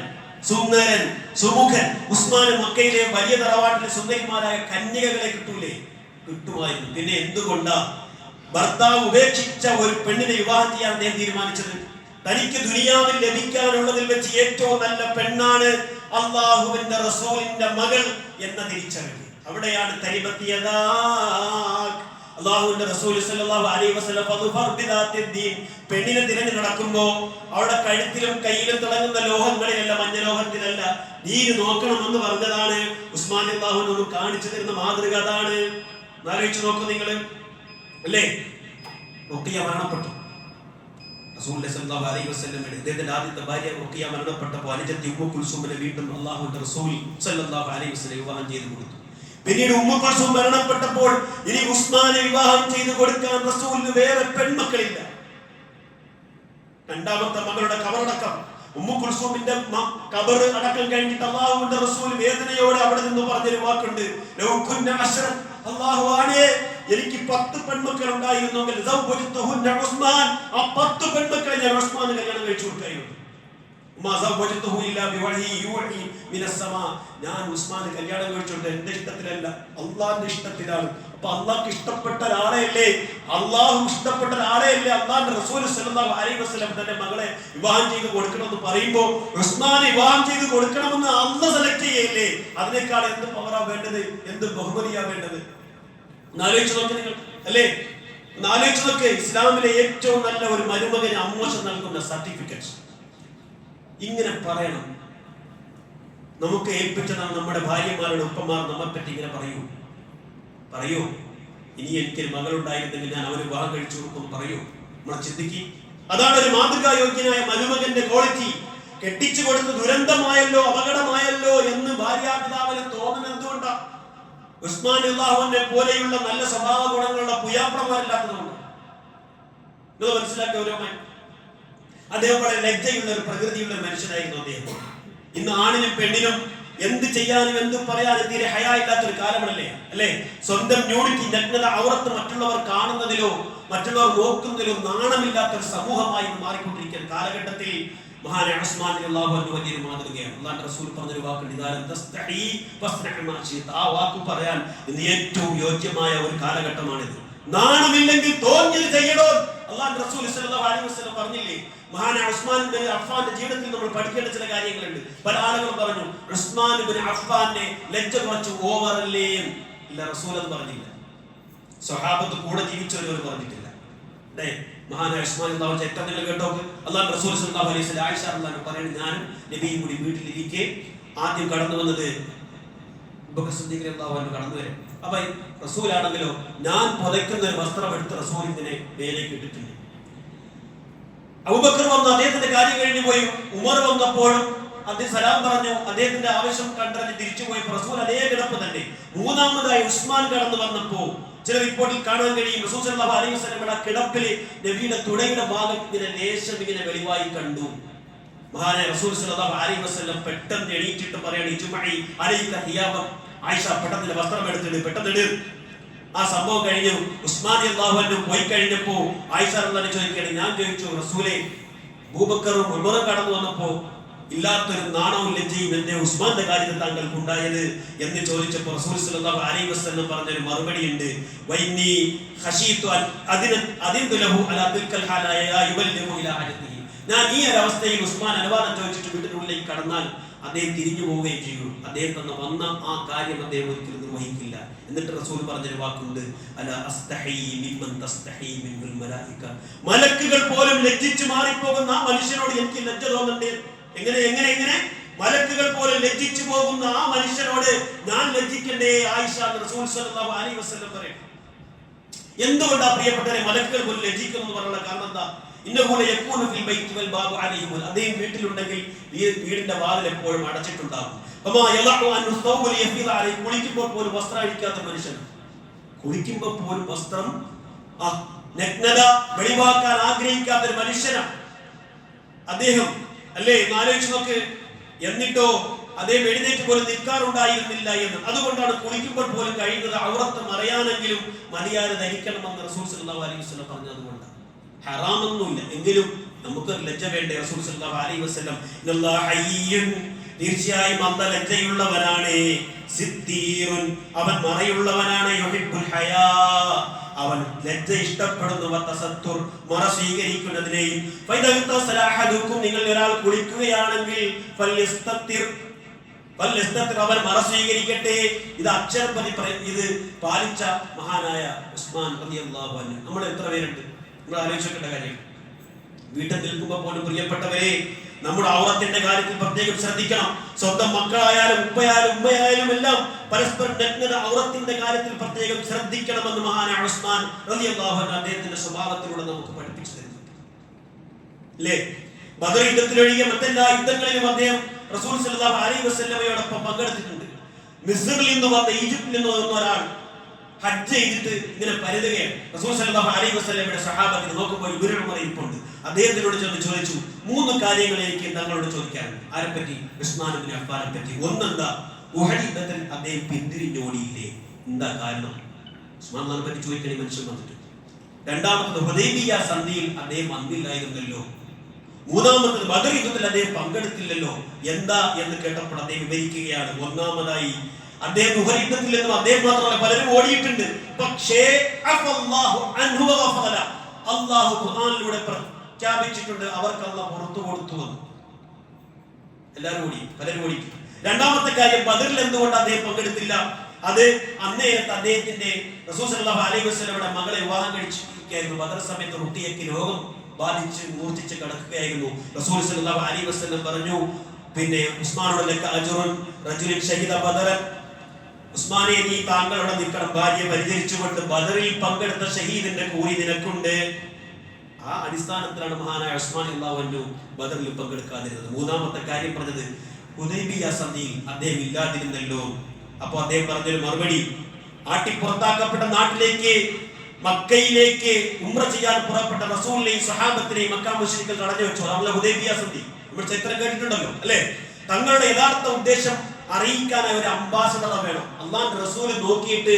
സുന്ദരൻ, സുമുഖൻ ഉസ്മാൻ മക്കയിലെ വലിയ തറവാട്ടിലെ സുന്ദരിമാരായ കന്യകകളെ കിട്ടുമായിരുന്നു. പിന്നെ എന്തുകൊണ്ടാ ഭർത്താവ് ഉപേക്ഷിച്ച ഒരു പെണ്ണിനെ വിവാഹം ചെയ്യാൻ അദ്ദേഹം തീരുമാനിച്ചത്? തനിക്ക് ദുനിയാവിൽ ലഭിക്കാനുള്ളതിൽ വെച്ച് ഏറ്റവും നല്ല പെണ്ണാണ് അല്ലാഹുവിന്റെ റസൂലിന്റെ മകൾ എന്ന തിരിച്ചറിവ്. അവിടെയാണ് തരിബത്തിയതാ അല്ലാഹുവിന്റെ റസൂൽ സ്വല്ലല്ലാഹു അലൈഹി വസല്ലം പെണ്ണിനെ തിരഞ്ഞു നടക്കുമ്പോ അവളുടെ കഴുത്തിലും കയ്യിലും തിളങ്ങുന്ന ലോഹങ്ങളിലല്ല, മഞ്ഞലോഹത്തിലല്ല, നീര് നോക്കണമെന്ന് പറഞ്ഞതാണ്. ഉസ്മാൻ റളിയല്ലാഹു അൻഹു കാണിച്ചു തരുന്ന മാതൃക അതാണ്. ആലോചിച്ചു നോക്കൂ നിങ്ങൾ. അല്ലേ, റുഖിയ മരണപ്പെട്ടു. റസൂൽ സ്വല്ലല്ലാഹു അലൈഹി വസല്ലമയുടെ അദ്ദേഹത്തിന്റെ ആദ്യത്തെ ഭാര്യ റുഖിയ മരണപ്പെട്ടപ്പോൾ അനുജത്തി ഉമ്മു കുൽസൂമിനെ വീണ്ടും അല്ലാഹുവിന്റെ റസൂൽ സ്വല്ലല്ലാഹു അലൈഹി വസല്ലം വിവാഹം ചെയ്തു കൊടുത്തു. പിന്നീട് ഉമ്മു കുൽസൂം മരണപ്പെട്ടപ്പോൾ ഇനി ഉസ്മാനെ വിവാഹം ചെയ്തു കൊടുക്കാൻ റസൂലിന് വേറെ പെൺമക്കളില്ല. രണ്ടാമത്തെ മകളുടെ കബറടക്കം, ഉമ്മു കുൽസൂമിന്റെ കബർ അടക്കം കഴിഞ്ഞിട്ട് അല്ലാഹുവിന്റെ റസൂൽ വേദനയോടെ അവിടെ നിന്ന് പറഞ്ഞൊരു വാക്കുണ്ട്, ലൗ കുന്ന അശ്റൻ, അല്ലാഹുവേ, എനിക്ക് 10 പെൺമക്കൾ ഉണ്ടായിരുന്നെങ്കിൽ ഉസ്മാൻ, ആ 10 പെൺമക്കളെ ഞാൻ ഉസ്മാന് കല്യാണം കഴിച്ചു കൊടുക്കായിരുന്നു. ഞാൻ ഉസ്മാന് കല്യാണം കഴിച്ചോണ്ട് എന്റെ ഇഷ്ടത്തിലല്ല, അള്ളാന്റെ ഇഷ്ടത്തിലാണ്. അപ്പൊ അള്ളാഹ്ക്ക് ഇഷ്ടപ്പെട്ട ഒരാളെയല്ലേ, ഇഷ്ടപ്പെട്ട ഒരാളെയല്ലേ അള്ളാന്റെ റസൂൽ സ്വല്ലല്ലാഹു അലൈഹി വസല്ലം തന്റെ മകളെ വിവാഹം ചെയ്ത് കൊടുക്കണമെന്ന് പറയുമ്പോ ഉസ്മാനെ വിവാഹം ചെയ്ത് കൊടുക്കണമെന്ന് അള്ളാഹ് സെലക്ട് ചെയ്യല്ലേ? അതിനേക്കാൾ എന്ത് പവറാ വേണ്ടത്, എന്ത് ബഹുമതിയാ വേണ്ടത്? ആലോചിച്ചു നോക്ക് നിങ്ങൾ. അല്ലേ, ആലോചിച്ചു നോക്ക്. ഇസ്ലാമിലെ ഏറ്റവും നല്ല ഒരു മരുമകന് അമ്മോശം നൽകുന്ന സർട്ടിഫിക്കറ്റ് ഇങ്ങനെ പറയണം. നമുക്ക് ഏൽപ്പിച്ചതാണ് നമ്മുടെ ഭാര്യമാരുടെ ഉപ്പമാർ നമ്മെ പറ്റി ഇങ്ങനെ പറയൂ. ഇനി എനിക്കൊരു മകളുണ്ടായിരുന്നെങ്കിൽ ഞാൻ അവന് വിവാഹം കഴിച്ചു കൊടുക്കും പറയൂ. നമ്മൾ ചിന്തിക്കും. അതാണ് ഒരു മാതൃകായോഗ്യനായ മരുമകന്റെ ക്വാളിറ്റി. കെട്ടിച്ചു കൊടുത്ത് ദുരന്തമായല്ലോ, അപകടമായല്ലോ എന്ന് ഭാര്യാപിതാവിന് തോന്നുന്നത് എന്തുകൊണ്ടാ? ഉസ്മാൻ റളിയല്ലാഹുവിനെ പോലെയുള്ള നല്ല സ്വഭാവ ഗുണങ്ങളുള്ള പുയാപ്രമാരില്ലാത്തതുകൊണ്ട്. നിങ്ങൾ മനസ്സിലാക്കിയവരുമായി അദ്ദേഹം വളരെ ലജ്ജയുള്ള ഒരു പ്രകൃതിയുള്ള മനുഷ്യനായിരുന്നു അദ്ദേഹം. ഇന്ന് ആണിനും പെണ്ണിനും എന്ത് ചെയ്യാനും എന്ത് പറയാനും തീരെ ഹയാ ഇല്ലാത്തൊരു കാലമല്ലേ? അല്ലെ, സ്വന്തം ന്യൂഡിറ്റി, നഗ്നത, ഔറത്ത് മറ്റുള്ളവർ കാണുന്നതിലോ മറ്റുള്ളവർ നോക്കുന്നതിലോ നാണമില്ലാത്തൊരു സമൂഹമായി മാറിക്കൊണ്ടിരിക്കുന്ന കാലഘട്ടത്തിൽ മഹാനായ ഉസ്മാൻ റളിയല്ലാഹു അൻഹു വലിയൊരു മാതൃകയാണ്. അല്ലാഹുവിന്റെ റസൂൽ പറഞ്ഞൊരു വാക്കുണ്ട്, ഇദാലം തസ്തഹി ഫസ്നഅ മാ ശിഅത. ആ വാക്ക് പറയാൻ ഇന്ന് ഏറ്റവും യോഗ്യമായ ഒരു കാലഘട്ടമാണിത്. നാണമില്ലെങ്കിൽ തോന്നിയത് ചെയ്യണോ? അല്ലാഹുവിന്റെ റസൂൽ സ്വല്ലല്ലാഹു അലൈഹി വസല്ലം പറഞ്ഞില്ലേ? മഹാനായ ഉസ്മാൻ ഇബ്നു അഫ്ഫാന്റെ ജീവിതത്തിൽ നമ്മൾ പഠിക്കേണ്ട ചില കാര്യങ്ങളുണ്ട്. പല ആളുകളും പറഞ്ഞു ഉസ്മാൻ ഇബ്നു അഫ്ഫാന്റെ ലജ്ജ കുറച്ച് ഓവറല്ലേ. ഇല്ല, റസൂൽ അത് പറഞ്ഞില്ല. സ്വഹാബത്ത് കൂടെ ജീവിച്ചവർ പറഞ്ഞിട്ടില്ല. മഹാനായ ഉസ്മാൻ റളിയല്ലാഹു അൻഹു ചരിത്രം നിങ്ങൾ കേട്ടോ. അല്ലാഹുവിന്റെ റസൂൽ സല്ലല്ലാഹു അലൈഹി വസല്ലം ആയിഷ റളിയല്ലാഹു അൻഹ പറയുന്നു, ഞാനും നബിയും കൂടി വീട്ടിലിരിക്കെ ആദ്യം കടന്നു വന്നത് അബൂബക്കർ സിദ്ദീഖ് റളിയല്ലാഹു അൻഹു കടന്നു വരും. അപ്പൊ റസൂലാണെങ്കിലോ ഞാൻ പുതയ്ക്കുന്ന ഒരു വസ്ത്രം എടുത്ത് റസൂൽ ഇങ്ങനെ മേലേക്ക് ഇട്ടിട്ടുണ്ട്. അബൂബക്കർ വന്നു, അദ്ദേഹത്തിന്റെ കാര്യം കഴിഞ്ഞു പോയി. ഉമർ വന്നപ്പോഴും അദ്ദേഹം സലാം പറഞ്ഞു, അദ്ദേഹത്തിന്റെ ആവശ്യം കണ്ടറിഞ്ഞ് തിരിച്ചു പോയി. റസൂൽ അതേ കിടപ്പ് തന്നെ. മൂന്നാമതായി ഉസ്മാൻ കടന്നു വന്നപ്പോ ചില റിപ്പോർട്ടിൽ കാണാൻ കഴിയും റസൂൽ സല്ലല്ലാഹു അലൈഹി വസല്ലമയുടെ കിടപ്പില് നബിയുടെ തുടയുടെ ഭാഗം ഇങ്ങനെ ലേശം ഇങ്ങനെ വെളിവായി കണ്ടു. മഹാനായ റസൂൽ സല്ലല്ലാഹു അലൈഹി വസല്ലം പെട്ടെന്ന് എണീറ്റിട്ട് പറയാണ്, ഇജ്മഇ അലൈക ഹിയാബ, ആയിഷ പെട്ടെന്ന് വസ്ത്രം എടുത്തിട്ട് പെട്ടെന്ന്. ആ സംഭവം കഴിഞ്ഞു. ഉസ്മാൻ റളിയല്ലാഹു അൻഹു പോയി കഴിഞ്ഞപ്പോ ആയിഷ റളിയല്ലാഹു അൻഹ ചോദിക്കുകയാണ്, ഞാൻ ചോദിച്ചു, റസൂലേ അബൂബക്കറും ഉമറും കടന്നു വന്നപ്പോ ഇല്ലാത്തൊരു നാണവും ലജ്ജയും എന്റെ ഉസ്മാന്റെ കാര്യത്തിൽ താങ്കൾക്ക് ഉണ്ടായത് എന്ന് ചോദിച്ചപ്പോൾ റസൂൽ സല്ലല്ലാഹു അലൈഹി വസല്ലം പറഞ്ഞൊരു മറുപടി ഉണ്ട്, വൈന്നി ഖശീതു അദിൻതു ലഹു അലാ തിൽക്കൽ ഹാലായ യുബല്ലിഹു ഇലാ ഹജതിഹി. ഞാൻ ഈ ഒരു അവസ്ഥയിൽ ഉസ്മാൻ അനുവാദം ചോദിച്ചിട്ട് വീട്ടിനുള്ളിലേക്ക് കടന്നാൽ അദ്ദേഹം തിരിഞ്ഞു പോവുകയും ചെയ്യും. അദ്ദേഹം തന്നെ വന്ന ആ കാര്യം അദ്ദേഹം ഒരിക്കലും നിർവഹിക്കില്ല. എന്നിട്ട് റസൂൽ പറഞ്ഞൊരു വാക്കുണ്ട്, അലാ അസ്തഹി മിമ്മൻ തസ്തഹി മിനൽ മലായിക. മലക്കുകൾ പോലും ലജ്ജിച്ചു മാറിപ്പോകുന്ന ആ മനുഷ്യനോട് എനിക്ക് ലജ്ജ തോന്നണ്ടേ? എങ്ങനെ മലക്കുകൾ പോലും ലജ്ജിച്ചു പോകുന്ന ആ മനുഷ്യനോട് ഞാൻ ലജ്ജിക്കണ്ടേ ആയിഷ എന്ന് റസൂൽ സല്ലല്ലാഹു അലൈഹി വസല്ലം പറയും. എന്തുകൊണ്ടാ പ്രിയപ്പെട്ടവരെ മലക്കുകൾ പോലും ലജ്ജിക്കുന്നു എന്ന് പറയാനുള്ള കാരണം എന്താ? ഇന്നപോലെ യകൂനു ഫിൽ ബൈത്തി വൽ ബാബു അലൈഹി. അദ്ദേഹം വീട്ടിലുണ്ടെങ്കിൽ വീടിന്റെ വാതിൽ എപ്പോഴും അടച്ചിട്ടുണ്ടാകും. കുളിക്കുമ്പോൾ പോലും വസ്ത്രം അഴിക്കാത്ത മനുഷ്യൻ, കുളിക്കുമ്പോൾ പോലും വസ്ത്രം നഗ്നത വെളിവാക്കാൻ ആഗ്രഹിക്കാത്ത ഒരു മനുഷ്യനാണ് അദ്ദേഹം, അല്ലേ? ആലോചിച്ച് നോക്ക്. എന്നിട്ടോ അദ്ദേഹം എഴുന്നേറ്റ് പോലും നിൽക്കാറുണ്ടായിരുന്നില്ല എന്ന്. അതുകൊണ്ടാണ് കുളിക്കുമ്പോൾ പോലും കഴിയുന്നത് ഔറത്ത് മറയാനെങ്കിലും മര്യാദ ധരിക്കണമെന്ന് റസൂൽ സല്ലല്ലാഹു അലൈഹി വസല്ലം പറഞ്ഞതുകൊണ്ട്. ഹറാമൊന്നുമില്ല, എങ്കിലും നമുക്ക് ലജ്ജ വേണ്ടേ? റസൂൽ സല്ലല്ലാഹു അലൈഹി വസല്ലം ഇന്നല്ലാഹ ഹയ്യുൻ, തീർച്ചയായും അല്ലാഹ് ലജ്ജയുള്ളവനാണ്, സിദ്ദീറുൻ, അവൻ മറയുള്ളവനാണ്, യുഹിബ്ബുൽ ഹയാ, അവൻ ലജ്ജ ഇഷ്ടപ്പെടുന്നു, വതസത്തുർ, മറ സ്വീകരിക്കുന്നതിനെയും. ഫൈദഹതസല അഹദുക്കും, നിങ്ങൾ ഒരാൾ കുളിക്കുകയാണെങ്കിൽ ഫൽയസ്തതിർ, അവൻ മറ സ്വീകരിക്കട്ടെ. ഇത് അക്ഷരപതി ഇത് പാലിച്ച മഹാനായ ഉസ്മാൻ റളിയല്ലാഹു അൻഹു. നമ്മൾ എത്ര പേരുണ്ട്? നമ്മൾ ആലോചിക്കേണ്ട കാര്യം. വീട്ടിൽ നിൽക്കുമ്പോൾ പോലും പ്രിയപ്പെട്ടവരെ നമ്മുടെ ഔറത്തിന്റെ കാര്യത്തിൽ പ്രത്യേകം ശ്രദ്ധിക്കണം. സ്വന്തം മക്കളായാലും ഉമ്മയായാലും എല്ലാം പരസ്പരം നഗ്നത ഔറത്തിന്റെ കാര്യത്തിൽ പ്രത്യേകം ശ്രദ്ധിക്കണമെന്ന് മഹാനായ ഉസ്മാൻ റളിയല്ലാഹു അൻഹു അദ്ദേഹത്തിന്റെ സ്വഭാവത്തിലൂടെ നമുക്ക് പഠിപ്പിച്ചു തരുന്നു. അല്ലേ? ബദർ യുദ്ധത്തിലൊഴികെ മറ്റെല്ലാ യുദ്ധങ്ങളിലും അദ്ദേഹം റസൂൽ സല്ലല്ലാഹു അലൈഹി വസല്ലമയോടൊപ്പം പങ്കെടുത്തിട്ടുണ്ട്. മിസ്റിൽ നിന്ന് വന്ന, ഈജിപ്തിൽ നിന്ന് വന്ന ഒരാൾ ഹജ്ജ് ചെയ്തിട്ട് ഇങ്ങനെ പരുതുകയാണ്. റസൂൽ സല്ലല്ലാഹു അലൈഹി വസല്ലമയുടെ സ്വഹാബത്തിന് നോക്കുമ്പോൾ ഇബ്നു ഉമർ ഇരിപ്പുണ്ട്. അദ്ദേഹത്തിനോട് ചോദിച്ചു, 3 കാര്യങ്ങൾ എനിക്ക് തങ്ങളോട് ചോദിക്കാനുണ്ട്. ആരെപ്പറ്റി? ഉസ്മാൻ ഇബ്നു അഫ്ഫാനെ പറ്റി. ഒന്നെന്താ, ഉഹദ് യുദ്ധത്തിൽ അദ്ദേഹം പിന്തിരിഞ്ഞോടിയില്ലേ, എന്താ കാരണം? ഉസ്മാനെ പറ്റി ചോദിക്കണേ മനുഷ്യൻ വന്നിട്ട്. രണ്ടാമത്തത്, ഹുദൈബിയ സന്ധിയിൽ അദ്ദേഹം വന്നില്ലായിരുന്നല്ലോ. മൂന്നാമത്തത്, ബദർ യുദ്ധത്തിൽ അദ്ദേഹം പങ്കെടുത്തില്ലല്ലോ, എന്താ എന്ന് കേട്ടപ്പോൾ അദ്ദേഹം വിവരിക്കുകയാണ്. ഒന്നാമതായി, അദ്ദേഹം ഉഹദ് യുദ്ധത്തിൽ നിന്നും അദ്ദേഹം മാത്രമല്ല പലരും ഓടിയിട്ടുണ്ട്, പക്ഷേ അല്ലാഹു ഖുർആനിലൂടെ പ്രഖ്യാപിച്ചിട്ടുണ്ട് അവർക്ക് അല്ലാഹു പുറത്തു കൊടുത്തു എന്ന്. എല്ലാവരും ഓടി, പലരും ഓടി. രണ്ടാമത്തെ കാര്യം, ബദറിൽ എന്തുകൊണ്ട് അദ്ദേഹം പങ്കെടുത്തില്ല? അത് അന്നേരത്ത് അദ്ദേഹത്തിന്റെ റസൂൽ സല്ലല്ലാഹു അലൈഹി വസല്ലമയുടെ മകളെ വിവാഹം കഴിച്ചിരിക്കുകയായിരുന്നു. ബദർ സമയത്ത് റുഖിയയ്ക്ക് രോഗം ബാധിച്ച് മൂർച്ഛിച്ച് കിടക്കുകയായിരുന്നു. റസൂൽ സല്ലല്ലാഹു അലൈഹി വസല്ലം പറഞ്ഞു, പിന്നെ ഉസ്മാനോട് ലക അജ്റുൻ റജുലിൻ ഷഹീദ ബദറൻ, ഉസ്മാനെ നീ താങ്കളുടെ നിൽക്കണം, ഭാര്യയെ പരിചരിച്ചുകൊണ്ട് ബദറിൽ പങ്കെടുത്ത ഷഹീദിന്റെ കൂലി നിനക്കുണ്ട്. ആ അടിസ്ഥാനത്തിലാണ് മഹാനായ ഉസ്മാൻ റളിയല്ലാഹു അൻഹു ബദറിൽ പങ്കെടുക്കാതിരുന്നത്. മൂന്നാമത്തെ കാര്യം പറഞ്ഞത്, ഹുദൈബിയ സന്ധിയിൽ അദ്ദേഹം ഇല്ലാതിരുന്നല്ലോ. അപ്പൊ അദ്ദേഹം പറഞ്ഞൊരു മറുപടി, ആട്ടിപ്പുറത്താക്കപ്പെട്ട നാട്ടിലേക്ക് മക്കയിലേക്ക് ഉംറ ചെയ്യാൻ പുറപ്പെട്ട റസൂലിനെയും സ്വഹാബത്തിനെയും മക്ക മുശ്രിക്കുകൾ തടഞ്ഞു വെച്ചു. അതാണ് ഹുദൈബിയ സന്ധി. നമ്മൾ ചരിത്രം കേട്ടിട്ടുണ്ടല്ലോ, അല്ലെ? തങ്ങളുടെ യഥാർത്ഥ ഉദ്ദേശം അറിയിക്കാനായി ഒരു അംബാസഡർ വേണം. അല്ലാഹുവിന്റെ റസൂൽ നോക്കിയിട്ട്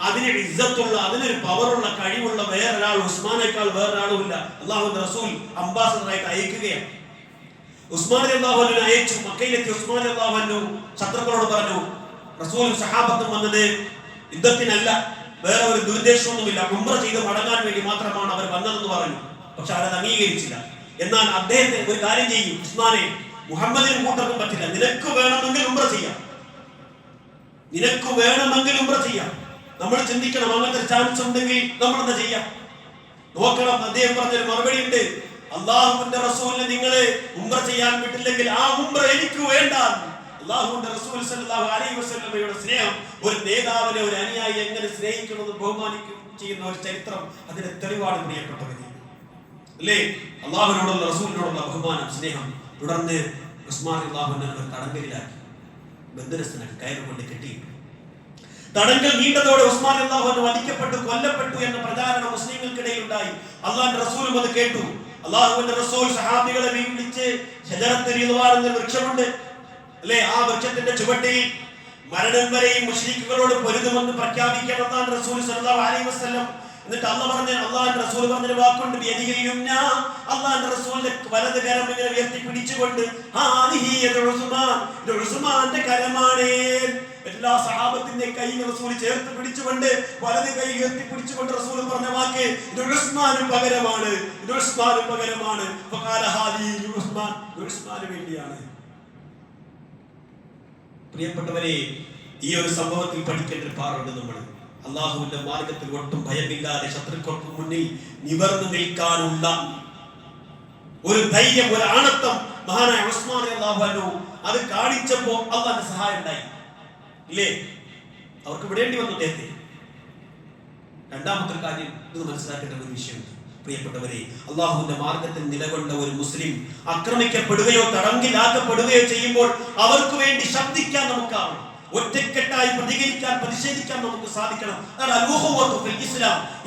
അതിന് ഇസ്സത്തുള്ള, അതിനൊരു പവറുള്ള, കഴിവുള്ള വേറൊരാൾ, ഉസ്മാനേക്കാൾ വേറൊരാളും ഇല്ല. അല്ലാഹുവിന്റെ റസൂൽ അംബാസഡറായിട്ട് അയക്കുകയാണ്. ഉസ്മാൻ റളിയല്ലാഹു അൻഹു അയച്ചു. മക്കയിലെത്തി ഉസ്മാൻ റളിയല്ലാഹു അൻഹു ശത്രുക്കളോട് പറഞ്ഞു, റസൂലും സഹാബത്തും വന്നത് യുദ്ധത്തിനല്ല, വേറെ ഒരു ദുരുദ്ദേശമൊന്നുമില്ല, ഉംറ ചെയ്ത് മടങ്ങാൻ വേണ്ടി മാത്രമാണ് അവർ വന്നതെന്ന് പറഞ്ഞു. പക്ഷെ അവരത് അംഗീകരിച്ചില്ല. എന്നാൽ അദ്ദേഹത്തെ ഒരു കാര്യം ചെയ്യും, ഉസ്മാനെ, മുഹമ്മദിനും കൂട്ടർക്കും പറ്റില്ല, നിനക്ക് വേണമെങ്കിൽ ഉംറ ചെയ്യാം, നിനക്ക് വേണമെങ്കിൽ ഉംറ ചെയ്യാം. നമ്മൾ ചിന്തിക്കണം, അങ്ങനത്തെ ചാൻസ് ഉണ്ടെങ്കിൽ നമ്മൾ എന്താ ചെയ്യാം? നോക്കണം, അദ്ദേഹം പറഞ്ഞൊരു മറുപടി ഉണ്ട്. അള്ളാഹുവിന്റെ റസൂലിനെ നിങ്ങൾ ഉംറ ചെയ്യാൻ വിട്ടില്ലെങ്കിൽ ആ ഉംറ എനിക്ക് വേണ്ട. അള്ളാഹുവിന്റെ റസൂൽ സല്ലല്ലാഹു അലൈഹി വസല്ലമയുടെ സ്നേഹം ഒരു നേതാവിനെ, ഒരു അനുയായി എങ്ങനെ സ്നേഹിക്കണമെന്ന് ബഹുമാനിക്കും ചെയ്യുന്ന ഒരു ചരിത്രം അതിന്റെ തെളിവാണ് പ്രിയപ്പെട്ടവരെ. അല്ലേ? അള്ളാഹുവിനോടുള്ള റസൂലിനോടുള്ള ബഹുമാനം, സ്നേഹം. തുടർന്ന് ഉസ്മാൻ റളിയല്ലാഹു അൻഹു തടങ്കലിലാക്കി, ബന്ധനസ്ഥനാക്കി, കയറുകൊണ്ട് കെട്ടിയിട്ടു. തടങ്കൽ നീണ്ടതോടെ ഉസ്മാൻ റളിയല്ലാഹു അൻഹു വധിക്കപ്പെട്ടു, കൊല്ലപ്പെട്ടു എന്ന പ്രചാരണം മുസ്ലിങ്ങൾക്കിടയിൽ ഉണ്ടായി. അള്ളാഹുവിന്റെ റസൂലും അത് കേട്ടു. അള്ളാഹുവിന്റെ റസൂൽ സഹാബികളെ വിളിച്ച് ശജറത്തുൽ റിദ്വാൻ എന്ന വൃക്ഷമുണ്ട് അല്ലേ, ആ വൃക്ഷത്തിന്റെ ചുവട്ടിൽ മരണം വരെയും മുശ്രിക്കുകളോട് പൊരുതുമെന്ന് പ്രഖ്യാപിക്കാൻ അള്ളാഹുവിന്റെ റസൂൽ സല്ലല്ലാഹു അലൈഹി വസല്ലം. എന്നിട്ട് അള്ളാഹുവിന്റെ റസൂൽ പറഞ്ഞ വാക്കുണ്ട്, അള്ളാഹുവിന്റെ റസൂലിന്റെ വലത് കരം ഇങ്ങനെ ഉയർത്തി പിടിച്ചുകൊണ്ട് ഉസ്മാന്റെ കരമാണ്. എല്ലാ സഹാബത്തിന്റെ കൈ റസൂൽ ചേർത്ത് പിടിച്ചുകൊണ്ട് വലത് കൈ ഉയർത്തി പിടിച്ചുകൊണ്ട് റസൂൽ പറഞ്ഞ വാക്ക് ഇത് ഉസ്മാനും പകരമാണ്, ഇത് ഉസ്മാനും പകരമാണ്. ഉസ്മാന് വേണ്ടിയാണ്. പ്രിയപ്പെട്ടവരെ, ഈ ഒരു സംഭവത്തിൽ പഠിക്കേണ്ട ഒരു പാഠമുണ്ട് നമ്മൾ. അള്ളാഹുവിന്റെ മാർഗത്തിൽ ഒട്ടും ഭയമില്ലാതെ ശത്രുക്കൾക്ക് മുന്നിൽ നിവർന്നു നിൽക്കാനുള്ള ഒരു ധൈര്യം, ഒരു ആണത്വം മഹാനായ ഉസ്മാൻ റളിയല്ലാഹു അൻഹു അത് കാണിച്ചപ്പോ അള്ളാഹുവിന്റെ സഹായം ഉണ്ടായി. ഇല്ലേ? അവർക്ക് വിടേണ്ടി വന്നു അദ്ദേഹത്തെ. രണ്ടാമത്തെ കാര്യം ഇത് മനസ്സിലാക്കേണ്ട ഒരു വിഷയമുണ്ട് പ്രിയപ്പെട്ടവരെ. അള്ളാഹുവിന്റെ മാർഗത്തിൽ നിലകൊണ്ട ഒരു മുസ്ലിം ആക്രമിക്കപ്പെടുകയോ തടങ്കിലാക്കപ്പെടുകയോ ചെയ്യുമ്പോൾ അവർക്ക് വേണ്ടി ശബ്ദിക്കാൻ നമുക്കാവണം. ഒറ്റക്കെട്ടായി പ്രതികരിക്കാൻ, പ്രതിഷേധിക്കാൻ നമുക്ക് സാധിക്കണം.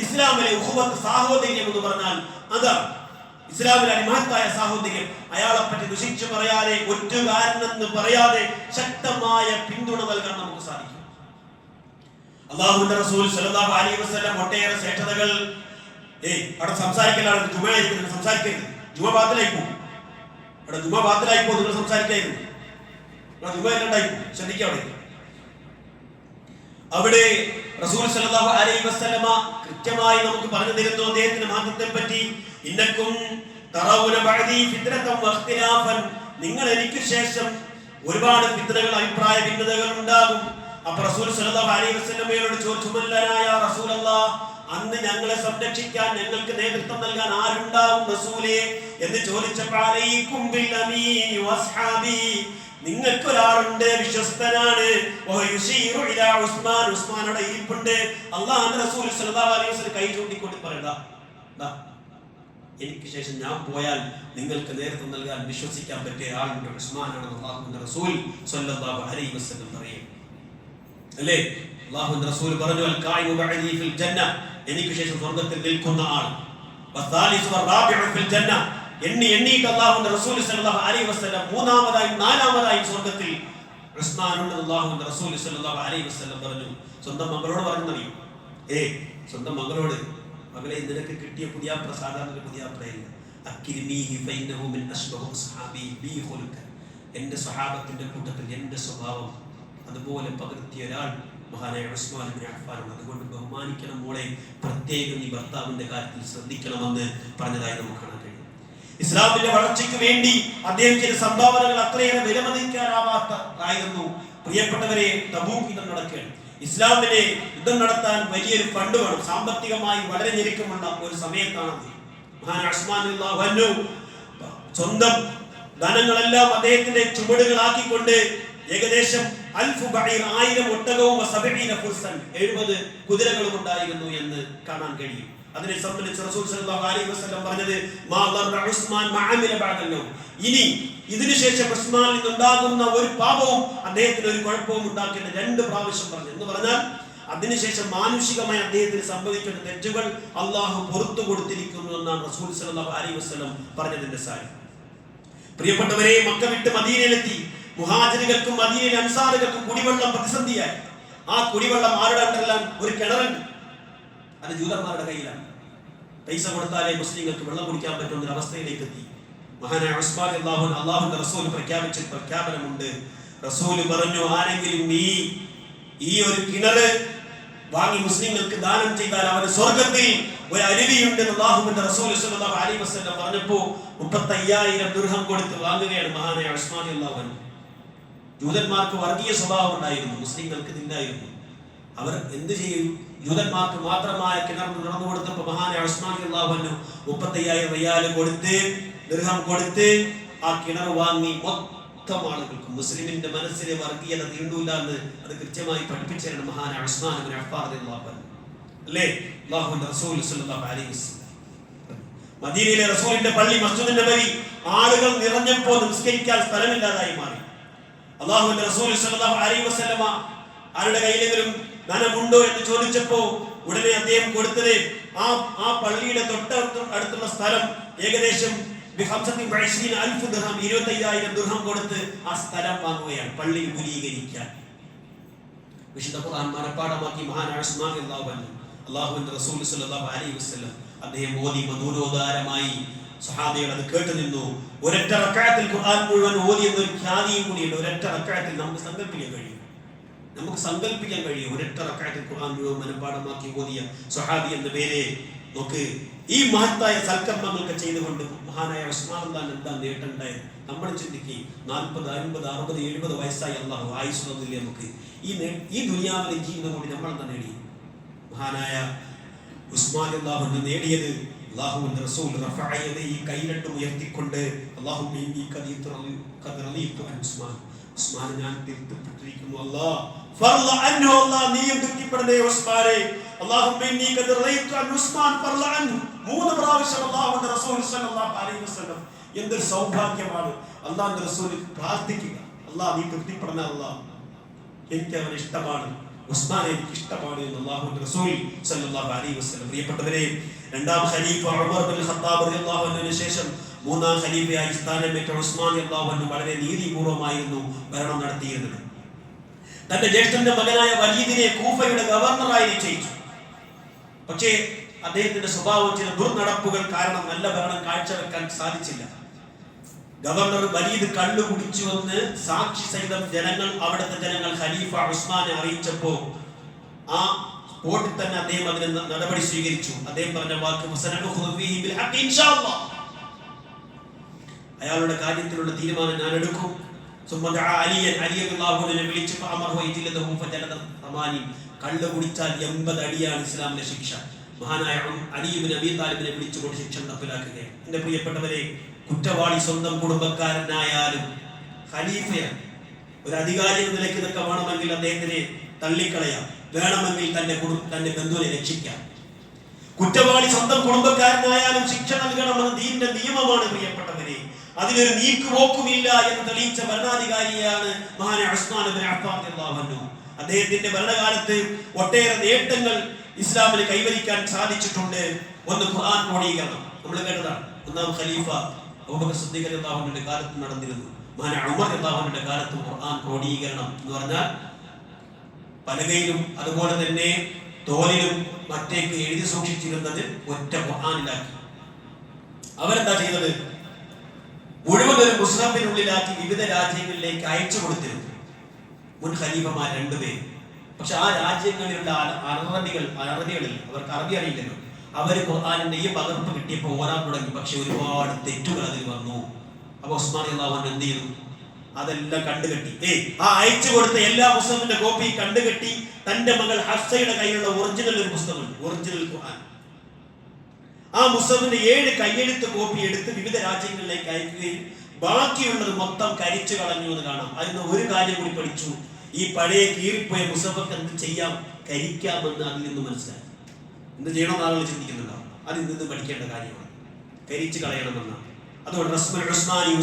ഇസ്ലാമിലെ ഉഖുവത്ത്, സാഹോദര്യം എന്ന് പറഞ്ഞാൽ അതാണ്. ഇസ്ലാമിലെ മഹത്തായ സാഹോദര്യം. അയാളെ പറ്റി ദുഷിച്ചു പറയാതെ, ഒറ്റുകാരനെന്ന് പറയാതെ ശക്തമായ പിന്തുണ നൽകാൻ നമുക്ക് സാധിക്കും. അല്ലാഹുവിന്റെ റസൂൽ സല്ലല്ലാഹു അലൈഹി വസല്ലം ഒട്ടേറെ ശ്രേഷ്ഠതകൾ അവിടെ സംസാരിക്കലാണ്. ജുമയായിരിക്കും, സംസാരിക്കരുത്. ജുമ ബാത്തിലായി പോകും. അവിടെ ജുമ ബാത്തിലായി പോകും. നിങ്ങൾ സംസാരിക്കായിരുന്നു. ജുമ എല്ലാണ്ടായി പോകും. ശ്രദ്ധിക്കുക. അവിടെ റസൂൽ സല്ലല്ലാഹു അലൈഹി വസല്ലമ കൃത്യമായി നമുക്ക് പറഞ്ഞു തരുന്നു അദ്ദേഹത്തിന്റെ മാർഗ്ഗത്തെ പറ്റി. ഇന്നക്കും തറൗന ബഅദി ഫിത്നതൻ വഖ്തിലാഫൻ, നിങ്ങൾ എനിക്ക് ശേഷം ഒരുപാട് ഫിത്നകൾ, അഭിപ്രായ ഭിന്നതകൾ ഉണ്ടാകും. അപ്പോൾ റസൂൽ സല്ലല്ലാഹു അലൈഹി വസല്ലമയോട് ചോദിച്ചു, മല്ലനായ റസൂലല്ലാഹ്, അന്ന് ഞങ്ങളെ സംരക്ഷിക്കാൻ, ഞങ്ങൾക്ക് നേതൃത്വം നൽകാൻ ആരുണ്ടാവും റസൂലേ എന്ന് ചോദിച്ചപ്പോൾ അലൈക്കും ബിൽ അമീൻ വസ്ഹാബി, നിങ്ങൾക്കൊരാളുണ്ട്, വിശ്വസ്തനാണ്. ഉസ്മാനുടെ ഇരിപ്പുണ്ട്. അള്ളാഹുവിന്റെ റസൂൽ സല്ലല്ലാഹു അലൈഹി വസല്ലം കൈ ചൂണ്ടിക്കൊണ്ട് പറയണ്ട, എനിക്ക് ശേഷം ഞാൻ പോയാൽ നിങ്ങൾക്ക് നേതൃത്വം നൽകാൻ വിശ്വസിക്കാൻ പറ്റിയ ആളുണ്ട്, ഉസ്മാനാണെന്ന് അള്ളാഹുവിന്റെ റസൂൽ സല്ലല്ലാഹു അലൈഹി വസല്ലം പറയും. അല്ലേ? അള്ളാഹുവിന്റെ റസൂൽ പറഞ്ഞു, അൽ ഖായിമു ബഅദി ഫിൽ ജന്ന, എനിക്ക് ശേഷം സ്വർഗ്ഗത്തിൽ നിൽക്കുന്ന ആൾ. വസാലിസു വറാബിഉ ഫിൽ ജന്ന, എണ്ണിയിട്ട് അല്ലാഹുവിന്റെ റസൂൽ സല്ലല്ലാഹു അലൈഹി വസല്ലം മൂന്നാമതായി നാലാമതായി സ്വർഗ്ഗത്തിൽ ഉസ്മാനുണ്ട് അല്ലാഹുവിന്റെ റസൂൽ സല്ലല്ലാഹു അലൈഹി വസല്ലം പറഞ്ഞു. സ്വന്തം മകളോട് പറഞ്ഞറിയും, സ്വന്തം മകളോട്, മകളെ നിനക്ക് കിട്ടിയ പുതിയാപ്ര സാധാരണ ഒരു പുതിയാപ്രയല്ല. അക്രിമീഹി ഫൈനഹു മിൻ അശ്ബഹു അസ്ഹാബി ബി ഖുൽഖൻ, എൻ്റെ സ്വഹാബത്തിന്റെ കൂട്ടത്തിൽ എൻ്റെ സ്വഭാവം അതുപോലെ പകർത്തിയ ഒരാൾ മഹാനായ ഉസ്മാൻ ഇബ്നു അഫ്ഫാൻ. അതുകൊണ്ട് ബഹുമാനിക്കണം മോളെ, പ്രത്യേകം ഈ ഭർത്താവിന്റെ കാര്യത്തിൽ ശ്രദ്ധിക്കണമെന്ന് പറഞ്ഞതായി നമുക്ക് കാണാൻ കഴിയും. ഇസ്ലാമിന്റെ വളർച്ചയ്ക്ക് വേണ്ടി അദ്ദേഹം ചെയ്ത സംഭാവനകൾ അത്രയേറെ വിലമതിക്കാനാവാത്തതായിരുന്നു. പ്രിയപ്പെട്ടവരെ, തബൂക്ക് യുദ്ധം നടക്കുകയാണ്. ഇസ്ലാമിനെ യുദ്ധം നടത്താൻ വലിയൊരു ഫണ്ട് വേണം. സാമ്പത്തികമായി വളരെ ഞെരുക്കമുള്ള ഒരു സമയത്താണത്. മഹാനായ ഉസ്മാൻ റളിയല്ലാഹു അൻഹു സ്വന്തം ധനങ്ങളെല്ലാം അദ്ദേഹത്തിന്റെ ചുമടുകളാക്കിക്കൊണ്ട് ഏകദേശം 1000 ഒട്ടകവും 70 കുതിരകളും ഉണ്ടായിരുന്നു എന്ന് കാണാൻ കഴിയും. അതിനെ സംബന്ധിച്ച് റസൂൽ സല്ലല്ലാഹു അലൈഹി വസല്ലം പറഞ്ഞത്, മാ ദർറ ഉസ്മാൻ മഅമില ബഅദഹു, ഇനി ഇതിനുശേഷം ഉസ്മാനിൽ നിന്നുണ്ടാകുന്ന ഒരു പാപവും അദ്ദേഹത്തിന് ഒരു കുഴപ്പവും ഉണ്ടാക്കില്ല. 2 പ്രാവശ്യം പറഞ്ഞു. എന്ന് പറഞ്ഞാൽ അതിനുശേഷം മാനുഷികമായി അദ്ദേഹത്തിന് സംഭവിക്കുന്ന തെറ്റുകൾ അള്ളാഹു പുറത്തു കൊടുത്തിരിക്കുന്നു എന്നാണ് റസൂൽ സല്ലല്ലാഹു അലൈഹി വസല്ലം പറഞ്ഞതിന്റെ സാരം. പ്രിയപ്പെട്ടവരെ, മക്ക വിട്ട് മദീനയിലെത്തി. മുഹാജിറുകൾക്കും മദീനയിലെ അൻസാറുകൾക്കും കുടിവെള്ളം പ്രതിസന്ധിയായി. ആ കുടിവെള്ളം ആരുടെ ഉണ്ടെല്ലാം ഒരു കിണറുണ്ട്, അത് ജൂതന്മാരുടെ കയ്യിലാണ്. പൈസ കൊടുത്താലേ മുസ്ലിങ്ങൾക്ക് വെള്ളം കുടിക്കാൻ പറ്റുന്ന ഒരു അവസ്ഥയിലേക്ക് എത്തി. മഹാനായ ഉസ്മാൻ റളിയല്ലാഹു അൻഹു അല്ലാഹുവിന്റെ റസൂൽ പ്രഖ്യാപിച്ച പ്രഖ്യാപനമുണ്ട്. റസൂൽ പറഞ്ഞു, ആരെങ്കിലും ഈ ഒരു കിണറ് വാങ്ങി മുസ്ലിങ്ങൾക്ക് ദാനം ചെയ്താൽ അവന് സ്വർഗ്ഗത്തിൽ ഒരു അരുവിയുണ്ടെന്ന് അല്ലാഹുവിന്റെ റസൂൽ സല്ലല്ലാഹു അലൈഹി വസല്ലം പറഞ്ഞപ്പോൾ 35,000 ദിർഹം കൊടുത്ത് വാങ്ങുകയാണ് മഹാനായ ഉസ്മാൻ റളിയല്ലാഹു അൻഹു. ജൂതന്മാർക്ക് വർഗീയ സ്വഭാവം ഉണ്ടായിരുന്നു, മുസ്ലിങ്ങൾക്ക് ഇല്ലായിരുന്നു. അവർ എന്ത് ചെയ്യും? ജൂതന്മാർക്ക് മാത്രമായ കിണർ തുറന്നു കൊടുത്തപ്പോൾ മഹാനായ ഉസ്മാൻ റളിയല്ലാഹു അൻഹു 35,000 റിയാൽ കൊടുത്ത് ദിർഹം കൊടുത്ത് ആ കിണർ വാങ്ങി മൊത്തം ആളുകൾക്ക് മുസ്ലിമിന്റെ മനസ്സിലെ വർഗീയത തീണ്ടൂല എന്ന് അത് കൃത്യമായി പഠിപ്പിച്ചാണ് മഹാനായ ഉസ്മാൻ ഇബ്നു അഫ്ഫാൻ റളിയല്ലാഹു അൻഹു. അല്ലേ, അല്ലാഹുവിന്റെ റസൂൽ സ്വല്ലല്ലാഹു അലൈഹി വസല്ലം മദീനയിലെ റസൂലിന്റെ പള്ളി മസ്ജിദുൻ നബവി ആളുകൾ നിറഞ്ഞപ്പോൾ നിസ്കരിക്കാൻ സ്ഥലമില്ലാതായി മാറി. അല്ലാഹുവിന്റെ റസൂൽ സ്വല്ലല്ലാഹു അലൈഹി വസല്ലമ ആരുടെ കയ്യിലെങ്കിലും ധനമുണ്ടോ എന്ന് ചോദിച്ചപ്പോ ഉടനെ അദ്ദേഹം കൊടുത്തത് ആ പള്ളിയുടെ തൊട്ടടുത്തുള്ള സ്ഥലം ഏകദേശം 25,000 ദിർഹം 25,000 ദിർഹം കൊടുത്ത് ആ സ്ഥലം വാങ്ങുകയാണ് പള്ളി വിപുലീകരിക്കാൻ. വിശുദ്ധ ഖുർആൻ മനപ്പാഠമാക്കി മഹാനായ ഉസ്മാൻ റളിയല്ലാഹു അൻഹു അല്ലാഹുവിന്റെ റസൂൽ സ്വല്ലല്ലാഹു അലൈഹി വസല്ലം അദ്ദേഹം ഓതി മധുരോദാരമായി സഹാബികൾ അത് കേട്ടു നിന്നു. ഒരൊറ്റ റക്അത്തിൽ ഖുർആൻ മുഴുവൻ ഓതി എന്നൊരു ഖ്യാതിയും കൂടിയുണ്ട്. ഒരൊറ്റ റക്അത്തിൽ നമുക്ക് സങ്കല്പിക്കാൻ കഴിയും ഒരൊറ്റ റക്അത്തിൽ ഖുർആൻ മുഴുവൻ മനപ്പാഠമാക്കി ഓതിയ സ്വഹാബി എന്ന പേരെ നോക്ക്. ഈ മഹത്തായ സൽക്കർമ്മങ്ങളൊക്കെ ചെയ്തുകൊണ്ട് മഹാനായ ഉസ്മാൻ റളിയല്ലാഹു എന്താ നേട്ടമുണ്ടായത്? നമ്മൾ ചിന്തിക്കുക 40, 50, 60, 70 വയസ്സായി അള്ളാഹു ആയുസ് തന്നില്ലേ നമുക്ക്. ഈ ദുനിയാവിലെ ജീവിതം കൊണ്ട് നമ്മൾ എന്താ നേടി? മഹാനായ ഉസ്മാൻ റളിയല്ലാഹു അൻഹു നേടിയത് അല്ലാഹുവിന്റെ റസൂൽ റഫഅ യദൈഹി കൈ രണ്ടും ഉയർത്തിക്കൊണ്ട് അല്ലാഹുമ്മ ഇന്നി ഖദ് റളിതു അൻ ഉസ്മാൻ ഞാൻ തൃപ്തിപ്പെട്ടിരിക്കുന്നു അല്ലാഹ് ഫർള അൻഹു അല്ലാഹ് നീയും തൃപ്തിപ്പെടണേ ഉസ്മാനെ അല്ലാഹുമ്മ ഇന്നി ഖദ് റളിതു അൻ ഉസ്മാൻ ഫർള അൻഹു 3 പ്രാവശ്യം അല്ലാഹുവിന്റെ റസൂൽ സ്വല്ലല്ലാഹു അലൈഹി വസല്ലം. എന്തൊരു സൗഭാഗ്യമാണ് അല്ലാഹുവിന്റെ റസൂൽ പ്രാർത്ഥിക്കുക, അല്ലാഹ് നീ തൃപ്തിപ്പെടണേ അല്ലാഹ്, എനിക്ക് അവനെ ഇഷ്ടമാണ്, ഉസ്മാനെ എനിക്ക് ഇഷ്ടമാണ് എന്ന് അല്ലാഹുവിന്റെ റസൂൽ സ്വല്ലല്ലാഹു അലൈഹി വസല്ലം. പ്രിയപ്പെട്ടവരെ, രണ്ടാം ഖലീഫ ഉമർ ബിൻ ഖത്താബ് റളിയല്ലാഹു അൻഹുവിന് ശേഷം മൂന്നാം ഖലീഫയായി സ്ഥാനമേറ്റ ഉസ്മാൻ റളിയല്ലാഹു അൻഹു വളരെ നീതിപൂർവമായിരുന്നു ഭരണം നടത്തിയിരുന്നത്. തന്റെ ജ്യേഷ്ഠന്റെ മകനായ വലീദിനെ കൂഫയുടെ ഗവർണറായി നിശ്ചയിച്ചു. പക്ഷേ അദ്ദേഹത്തിന്റെ സ്വഭാവം ചില ദുർനടപ്പുകൾ കാരണം നല്ല ഭരണം കാഴ്ചവെക്കാൻ സാധിച്ചില്ല. ഗവർണർ വലീദ് കള്ളു കുടിച്ചുവെന്ന് സാക്ഷി സഹിതം അവിടുത്തെ ജനങ്ങൾ ഖലീഫ ഉസ്മാനെ അറിയിച്ചപ്പോ ആ സ്പോട്ടിൽ തന്നെ അദ്ദേഹം അതിന് നടപടി സ്വീകരിച്ചു. അദ്ദേഹം പറഞ്ഞ വാക്ക് അയാളുടെ കാര്യത്തിലുള്ള തീരുമാനം ഞാൻ എടുക്കും. കള്ളു കുടിച്ചാൽ 80 അടിയാണ് ഇസ്ലാമിലെ ശിക്ഷ. മഹാനായ അലി ഇബ്നു അബീ താലിബിനെ വിളിച്ചുകൊണ്ട് ശിക്ഷ നടപ്പിലാക്കുകയാണ്. എന്റെ പ്രിയപ്പെട്ടവരെ, കുറ്റവാളി സ്വന്തം കുടുംബക്കാരനായാലും ഖലീഫയാണ്, ഒരു അധികാരി എന്ന നിലയ്ക്ക് ഇതൊക്കെ വേണമെങ്കിൽ അദ്ദേഹത്തിനെ തള്ളിക്കളയാം, വേണമെങ്കിൽ തന്റെ ബന്ധുവിനെ രക്ഷിക്കാം. കുറ്റവാളി സ്വന്തം കുടുംബക്കാരനായാലും ശിക്ഷ നൽകണമെന്ന് ദീനിന്റെ നിയമമാണ്. പ്രിയപ്പെട്ടവരെ, അതിനൊരു നീക്കുപോക്കുമില്ല എന്ന് തെളിയിച്ച ഭരണാധികാരിയാണ് മഹാനായ ഉസ്മാൻ ഇബ്നു അഫ്ഫാൻ റളിയല്ലാഹു അൻഹു. അദ്ദേഹത്തിന്റെ ഭരണകാലത്ത് ഒട്ടേറെ നേട്ടങ്ങൾ ഇസ്ലാമിന് കൈവരിക്കാൻ സാധിച്ചിട്ടുണ്ട്. ഒന്ന്, ഖുർആൻ ക്രോഡീകരണം. നമ്മൾ കേട്ടതാണ്. ഒന്നാം ഖലീഫ അബൂബക്കർ സിദ്ദീഖ് റളിയല്ലാഹു അൻഹുവിന്റെ കാലത്ത് നടന്നിരുന്നു. മഹാനായ ഉമർ റളിയല്ലാഹു അൻഹുവിന്റെ കാലത്ത് ഖുർആൻ ക്രോഡീകരണം എന്ന് പറഞ്ഞാൽ പലകയിലും അതുപോലെ തന്നെ തോലിലും മറ്റേക്ക് എഴുതി സൂക്ഷിച്ചിരുന്നത് ഒറ്റ ഖുർആനിലാക്കി. അവരെന്താ ചെയ്തത്? മുഴുവൻ ഒരു മുസ്ഹഫിനുള്ളിലാക്കി വിവിധ രാജ്യങ്ങളിലേക്ക് അയച്ചു കൊടുത്തിരുന്നു. മുൻ ഖലീഫമാർ 2 പേര്. പക്ഷെ ആ രാജ്യങ്ങളിലുള്ള അറബികളിൽ അവർക്ക് അറബി അറിയില്ലല്ലോ. അവര് ഖുർആനിന്റെ ഈ പകർപ്പ് കിട്ടിയപ്പോൾ ഓരാൻ തുടങ്ങി. പക്ഷെ ഒരുപാട് തെറ്റുകൾ അതിൽ വന്നു. അപ്പൊ ഉസ്മാൻ റളിയല്ലാഹു അൻഹു എന്ത് ചെയ്തു? അതെല്ലാം കണ്ടുകെട്ടി. ആ അയച്ചു കൊടുത്ത എല്ലാ പുസ്തകത്തിന്റെ കോപ്പി കണ്ടുകെട്ടി തന്റെ മകൾ ഹഫ്സയുടെ കയ്യിലുള്ള ഒറിജിനൽ ഒരു പുസ്തകമുണ്ട്, ഒറിജിനൽ ഖുർആൻ. ആ മുസ്ഹഫിന്റെ 7 കയ്യെഴുത്ത് കോപ്പി എടുത്ത് വിവിധ രാജ്യങ്ങളിലേക്ക് അയക്കുകയും ബാക്കിയുള്ളത് മൊത്തം കരിച്ചു കളഞ്ഞു എന്ന് കാണാം. അതിന് ഒരു കാര്യം കൂടി പഠിച്ചു. ഈ പഴയ കീറിപ്പോയ മുസ്ഹഫ് എന്ത് ചെയ്യാം? കരിക്കാമെന്ന് അതിൽ നിന്ന് മനസ്സിലായി. എന്ത് ചെയ്യണമെന്ന് ആളുകൾ ചിന്തിക്കുന്നുണ്ടാവും. അതിൽ നിന്ന് പഠിക്കേണ്ട കാര്യമാണ്. കരിച്ചു കളയണമെന്നാണ്. അതുകൊണ്ട്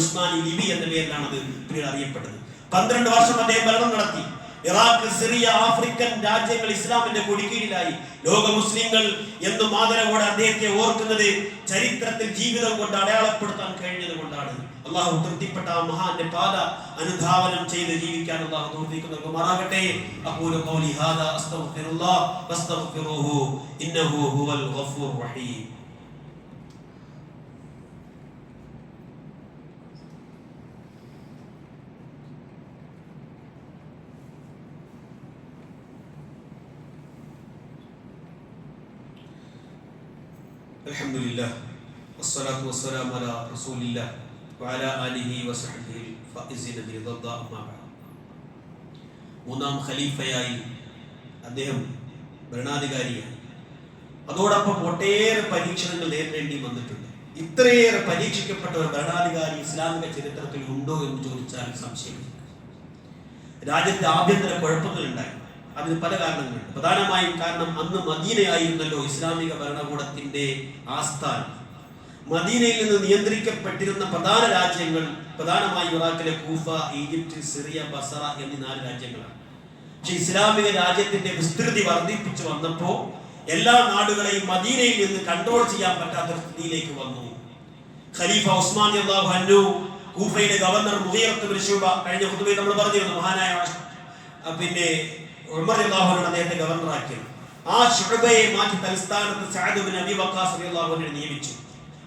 ഉസ്മാനി ലിബി എന്ന പേരിലാണ് അത് പിന്നീട് അറിയപ്പെട്ടത്. 12 വർഷം അദ്ദേഹം ഭരണം നടത്തി. ഇറാഖ്, സിറിയ, ആഫ്രിക്കൻ രാജ്യങ്ങൾ ഇസ്ലാമിന്റെ കൊടിക്കീഴിലായി. ലോക മുസ്ലിങ്ങൾ എന്നും ആദരവോടെ അദ്ദേഹത്തെ ഓർക്കുന്നത് ചരിത്രത്തിൽ ജീവിതം കൊണ്ട് അടയാളപ്പെടുത്താൻ കഴിഞ്ഞത് കൊണ്ടാണ്. അള്ളാഹു തൃപ്തിപ്പെട്ട ആ മഹാന്റെ പാത അനുധാവനം ചെയ്ത് ജീവിക്കാൻ അള്ളാഹു തൗഫീഖ് നൽകുമാറാകട്ടെ. അഖൂലു ഖൗലി ഹാദാ അസ്തഗ്ഫിറുല്ലാഹ് വസ്തഗ്ഫിറൂഹു ഇന്നഹു ഹുവൽ ഗഫൂർ റഹീം. അൽഹംദുലില്ലാഹ് വസ്സലാത്തു വസ്സലാമു അലാ റസൂലില്ലാഹ് വഅലാ ആലിഹി വസഹ്ബിഹിൽ ഫായിസിന ബിറിദാ അമ്മാ ബഅദ്. മൂന്നാം ഖലീഫയായി അദ്ദേഹം ഭരണാധികാരിയാണ്. അതോടൊപ്പം ഒട്ടേറെ പരീക്ഷണങ്ങൾ നേരിടേണ്ടി വന്നിട്ടുണ്ട്. ഇത്രയേറെ പരീക്ഷിക്കപ്പെട്ട ഒരു ഭരണാധികാരി ഇസ്ലാമിക ചരിത്രത്തിൽ ഉണ്ടോ എന്ന് ചോദിച്ചാൽ സംശയമില്ല. രാജ്യത്തെ ആഭ്യന്തര കുഴപ്പങ്ങൾ ഉണ്ടായി. അതിന് പല കാരണങ്ങളുണ്ട്. പ്രധാനമായും കാരണം അന്ന് മദീനയായിരുന്നല്ലോ ഇസ്ലാമിക ഭരണകൂടത്തിന്റെ ആസ്ഥാനം. മദീനയിൽ നിന്ന് നിയന്ത്രിക്കപ്പെട്ടിരുന്ന പ്രധാന രാജ്യങ്ങൾ പ്രധാനമായും ഇറാഖിലെ കൂഫ, ഈജിപ്റ്റ്, സിറിയ, ബസറ എന്നീ 4 രാജ്യങ്ങളാണ്. പക്ഷെ ഇസ്ലാമിക രാജ്യത്തിന്റെ വിസ്തൃതി വർദ്ധിപ്പിച്ചു വന്നപ്പോ എല്ലാ നാടുകളെയും മദീനയിൽ നിന്ന് കൺട്രോൾ ചെയ്യാൻ പറ്റാത്ത സ്ഥിതിയിലേക്ക് വന്നു. ഖലീഫ ഉസ്മാൻ റളിയല്ലാഹു അൻഹു, കൂഫയിലെ ഗവർണർ മുഗീറത്ത് ബിൻ ശുബ, കഴിഞ്ഞ ഖുതുബയിൽ നമ്മൾ പറഞ്ഞിരുന്നു, മഹാനായ ഉമർ റളിയല്ലാഹു അൻഹു അദ്ദേഹത്തെ ഗവർണറാക്കി. ആ ശുബയെ മാറ്റി തലസ്ഥാനത്ത് സഅദ് ബിൻ അബി വഖാസ് റളിയല്ലാഹു അൻഹു നിയമിച്ചു.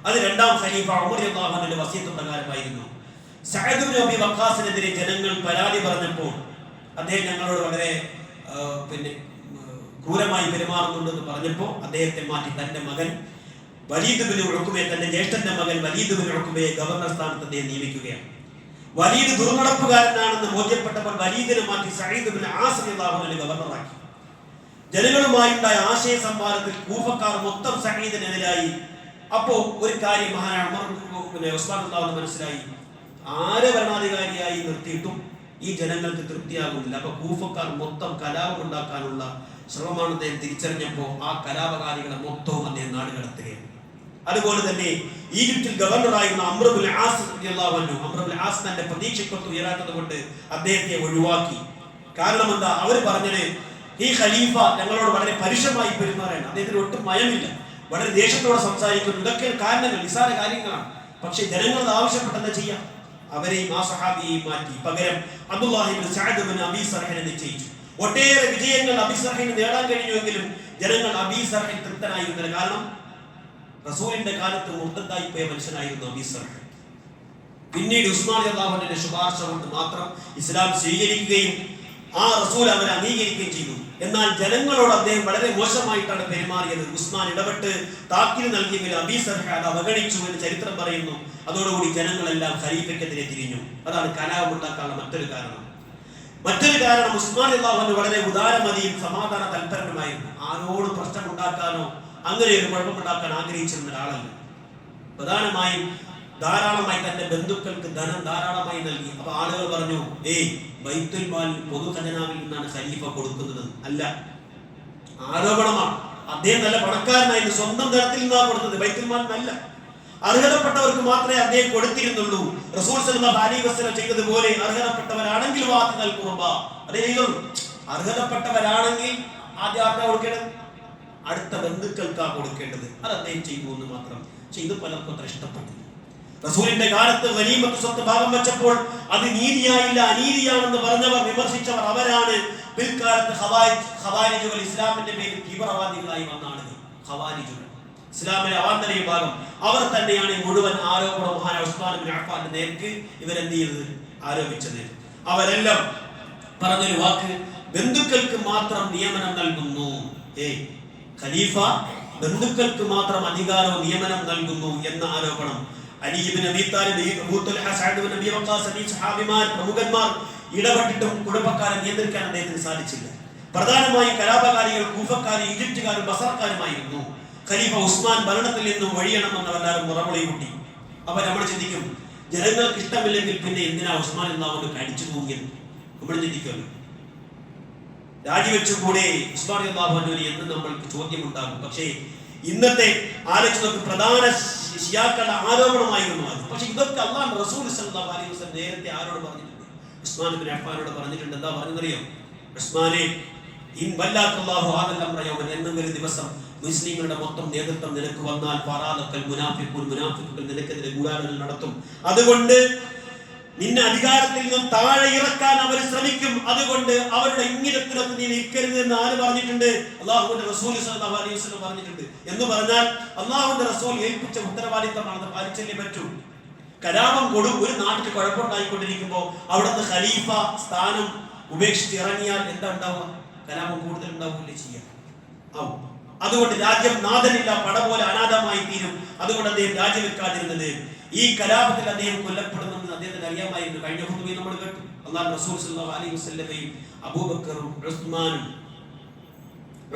അത് രണ്ടാം ഖലീഫ ഉമർ റളിയല്ലാഹു അൻഹുവിന്റെ വസിയത്ത് പ്രകാരമായിരുന്നു. സഅദ് ബിൻ അബി വഖാസിനെതിരെ ജനങ്ങൾ പരാതി പറഞ്ഞപ്പോൾ അദ്ദേഹം ഞങ്ങളോട് വളരെ ക്രൂരമായി പെരുമാറുന്നുണ്ടെന്ന് പറഞ്ഞപ്പോൾ അദ്ദേഹത്തെ മാറ്റി തന്റെ മകൻ വലീദ് ബിൻ ഉഖ്ബയെ, തന്റെ ജ്യേഷ്ഠന്റെ മകൻ വലീദ് ബിൻ ഉഖ്ബയെ ഗവർണർ സ്ഥാനത്ത് അദ്ദേഹം നിയമിക്കുകയാണ്. വലീദ് ദുർനടപ്പുകാരനാണെന്ന് ബോധ്യപ്പെട്ടപ്പോൾ വലീദിനെ മാറ്റി സഈദ് ബിൻ ആസ് റളിയല്ലാഹു അൻഹു ഗവർണറാക്കി. ജനങ്ങളുമായുണ്ടായ ആശയ സംവാദത്തിൽ കൂഫക്കാർ മൊത്തം സഈദിനെതിരായി. അപ്പോ ഒരു കാര്യം മഹാനായ ഉസ്മാൻ റളിയല്ലാഹു അൻഹു മനസ്സിലായി, ആരെ ഭരണാധികാരിയായി നിർത്തിയിട്ടും ഈ ജനങ്ങൾക്ക് തൃപ്തിയാകുന്നില്ല. അപ്പൊ കൂഫക്കാർ മൊത്തം കലാപം ഉണ്ടാക്കാനുള്ള ശ്രമമാണ് അദ്ദേഹം തിരിച്ചറിഞ്ഞപ്പോ ആ കലാപകാരികളെ മൊത്തവും അദ്ദേഹം നാട് കടത്തുകയാണ്. അതുപോലെ തന്നെ ഈജിപ്തിൽ ഗവർണറായിരുന്ന അംർ ഇബ്നുൽ ആസ് റളിയല്ലാഹു അൻഹു, അംർ ഇബ്നുൽ ആസ് തന്റെ പ്രതീക്ഷയ്ക്കൊത്ത് ഉയരാത്തത് കൊണ്ട് അദ്ദേഹത്തെ ഒഴിവാക്കി. കാരണം എന്താ? അവർ പറഞ്ഞത്, ഈ ഖലീഫ ഞങ്ങളോട് വളരെ പരുഷമായി പെരുമാറാണ്, അദ്ദേഹത്തിന് ഒട്ടും മയമില്ല, വളരെ ദേഷ്യത്തോടെ സംസാരിക്കുന്നു. ഇതൊക്കെ കാരണങ്ങൾ, നിസാര കാര്യങ്ങളാണ്. പക്ഷെ ജനങ്ങൾ ആവശ്യപ്പെട്ടെന്ന് ചെയ്യാം. അവരെയും ആ സഹാബിയെയും മാറ്റി പകരം അബ്ദുല്ലാഹി ഇബ്നു സഅദ് ബിൻ അബീ സർഹിനെ നിശ്ചയിച്ചു. ഒട്ടേറെ വിജയങ്ങൾ അബീ സർഹിന് നേടാൻ കഴിഞ്ഞുവെങ്കിലും ജനങ്ങൾ അബീ സർഹിൽ തൃപ്തനായിരുന്നില്ല. കാരണം റസൂലിന്റെ കാലത്ത് മുർത്തദ്ദായി പോയ മനുഷ്യനായിരുന്നു അബീ സർഹ്. പിന്നീട് ഉസ്മാൻ റളിയല്ലാഹു അൻഹുവിന്റെ ശുപാർശ കൊണ്ട് മാത്രം ഇസ്ലാം സ്വീകരിക്കുകയും ആ റസൂൽ അവരെ അംഗീകരിക്കുകയും ചെയ്തു. എന്നാൽ ജനങ്ങളോട് അദ്ദേഹം വളരെ മോശമായിട്ടാണ് പെരുമാറിയത്. ഉസ്മാൻ ഇടപെട്ട് താക്കീത് നൽകിയെങ്കിൽ അബീ സർഹ് അത് അവഗണിച്ചു എന്ന് ചരിത്രം പറയുന്നു. അതോടുകൂടി ജനങ്ങളെല്ലാം ഖലീഫയ്ക്കെതിരെ തിരിഞ്ഞു. അതാണ് കലാപമുണ്ടാക്കാനുള്ള മറ്റൊരു കാരണം. ഉസ്മാൻ റളിയല്ലാഹു അൻഹു വളരെ ഉദാരമതിയും സമാധാന തൽപരനുമായിരുന്നു. ആരോടും പ്രശ്നം ഉണ്ടാക്കാനോ അങ്ങനെ ഒരു കുഴപ്പമുണ്ടാക്കാൻ ആഗ്രഹിച്ചിരുന്ന ഒരാളല്ല. പ്രധാനമായും ധാരാളമായി തന്റെ ബന്ധുക്കൾക്ക് ധനം ധാരാളമായി നൽകി. അപ്പൊ ആളുകൾ പറഞ്ഞു, ബൈത്തുൽ മാൽ, പൊതു ഖജനാവിൽ നിന്നാണ് ഖലീഫ കൊടുക്കുന്നത്. അല്ല, ആരോപണമാണ്. അദ്ദേഹം നല്ല പണക്കാരനായിരുന്നു, സ്വന്തം ധനത്തിൽ നിന്നാണ് കൊടുത്തത്, ബൈത്തുൽ മാൽ നല്ല. അർഹതപ്പെട്ടവർക്ക് മാത്രമേ അദ്ദേഹം കൊടുത്തിരുന്നുള്ളൂ. റസൂൽ സല്ലല്ലാഹു അലൈഹി വസല്ലം ചെയ്തതുപോലെ അർഹതപ്പെട്ടവരാണെങ്കിൽ വാതിൽ ഖുർബ അതേ ചെയ്തുള്ളൂ. അർഹതപ്പെട്ടവരാണെങ്കിൽ ആദ്യം ആർക്കാ കൊടുക്കേണ്ടത്? അടുത്ത ബന്ധുക്കൾക്കാണ് കൊടുക്കേണ്ടത്. അത് അദ്ദേഹം ചെയ്തു എന്ന് മാത്രം. ചെയ്ത് പലർക്കും അത്ര ഇഷ്ടപ്പെട്ടു. റസൂലിന്റെ കാലത്ത് ഗനീമത്ത് സ്വത്ത് ഭാഗം വെച്ചപ്പോൾ അത് നീതിയായില്ല, അനീതിയാണെന്ന് പറഞ്ഞവർ, വിമർശിച്ചവർ അവരാണ് പിൽക്കാലത്ത് ഖവാരിജുകൾ. ഇസ്ലാമിന്റെ പേരിൽ തീവ്രവാദികളായി വന്ന ആളുകൾ ഖവാരിജുകൾ, ഇസ്ലാമിലെ അവാന്തര വിഭാഗം. അവർ തന്നെയാണ് മുഴുവൻ ആരോപണം മഹാനായ ഉസ്മാൻ ഇബ്നു അഫ്ഫാന്റെ നേർക്ക് ഇവരെന്ത് ചെയ്തത്? ആരോപിച്ചത്. അവരെല്ലാം പറഞ്ഞൊരു വാക്ക്, ബന്ധുക്കൾക്ക് മാത്രം നിയമനം നൽകുന്നു. ഖലീഫ ബന്ധുക്കൾക്ക് മാത്രം അധികാരവും നിയമനം നൽകുന്നു എന്ന ആരോപണം. Ali Ibn Abi Talib, Abu Talha, Saad Ibn Abi Waqqas എന്നീ സഹാബിമാർ, പ്രമുഖന്മാർ ഇടപെട്ടിട്ടും കുടുംബക്കാരെ നിയന്ത്രിക്കാൻ അദ്ദേഹത്തിന് സാധിച്ചില്ല. പ്രധാനമായും കലാപകാരികൾ കൂഫക്കാരും ഈജിപ്തുകാരും ബസറക്കാരുമായിരുന്നു. ഖലീഫ ഉസ്മാൻ ഭരണത്തിൽ നിന്നും വഴിയണമെന്നവരെല്ലാവരും മുറമുളി കൂട്ടി. അപ്പൊ നമ്മൾ ചിന്തിക്കും, ജനങ്ങൾക്ക് ഇഷ്ടമില്ലെങ്കിൽ പിന്നെ എന്തിനാ ഉസ്മാൻ എന്നാവുകൊണ്ട് കടിച്ചു തൂങ്ങിയത്? നമ്മൾ ചിന്തിക്കുമല്ലോ. രാജിവെച്ചുകൂടെ ഉസ്മാൻ റളിയല്ലാഹു അൻഹുവിന് എന്ന് നമ്മൾക്ക് ചോദ്യമുണ്ടാകും. പക്ഷേ ഇന്നത്തെ ആലോചിച്ച് പ്രധാന ശിയാക്കളുടെ ആരോപണമായിരുന്നു അത്. പക്ഷെ ഇതൊക്കെ അല്ലാഹുവിന്റെ റസൂൽ സല്ലല്ലാഹു അലൈഹി വസല്ലം നേരത്തെ ആരോട് പറഞ്ഞിട്ടുണ്ട്? ഉസ്മാൻ ഇബ്നു അഫ്ഫാനോട് പറഞ്ഞിട്ടുണ്ട്. എന്താ പറഞ്ഞറിയോ? ഉസ്മാനെ, ഇൻ വല്ലാക്കല്ലാഹു ഹാദൽ അംറ യൗമൻ, എന്നൊരു ദിവസം മുസ്ലിങ്ങളുടെ മൊത്തം നേതൃത്വം നിനക്ക് വന്നാൽ ഫറാദക്കൽ മുനാഫിഖുൻ, മുനാഫിഖുകൾ നിനക്കെതിരെ ഗൂഢാലോചന നടത്തും. അതുകൊണ്ട് നിന്നെ അധികാരത്തിൽ നിന്നും താഴെ ഇറക്കാൻ അവർ ശ്രമിക്കും. അതുകൊണ്ട് അവരുടെ ഇംഗിതത്തിനൊക്കെ നീ നിൽക്കരുത് എന്ന് ആര് പറഞ്ഞിട്ടുണ്ട്? അല്ലാഹുവിന്റെ റസൂൽ സല്ലല്ലാഹു അലൈഹി വസല്ലം പറഞ്ഞിട്ടുണ്ട്. എന്ന് പറഞ്ഞാൽ അല്ലാഹുവിന്റെ റസൂൽ ഏൽപ്പിച്ച ഉത്തരവാദിത്തമാണ്, പാലിച്ചല്ലേ പറ്റൂ. കലാപം ഒരു നാട്ടിൽ കുഴപ്പമുണ്ടായിക്കൊണ്ടിരിക്കുമ്പോൾ അവിടുന്ന് ഖലീഫ സ്ഥാനം ഉപേക്ഷിച്ച് ഇറങ്ങിയാൽ എന്താ ഉണ്ടാവുക? കലാപം കൂടുതൽ ഉണ്ടാവുകയല്ലേ ചെയ്യാം. അതുകൊണ്ട് രാജ്യം നാഥനില്ല, പട പോലെ അനാഥമായി തീരും. അതുകൊണ്ട് അദ്ദേഹം രാജിവെക്കാതിരുന്നത്. ഈ കലാപത്തിൽ അദ്ദേഹം കൊല്ലപ്പെടുമെന്ന് അദ്ദേഹത്തിന് അറിയാമായിരുന്നു. കഴിഞ്ഞ ഖുതുബയിൽ നമ്മൾ കേട്ടു. അല്ലാഹു റസൂൽ സല്ലല്ലാഹു അലൈഹി വസല്ലമയും അബൂബക്കറും ഉസ്മാനും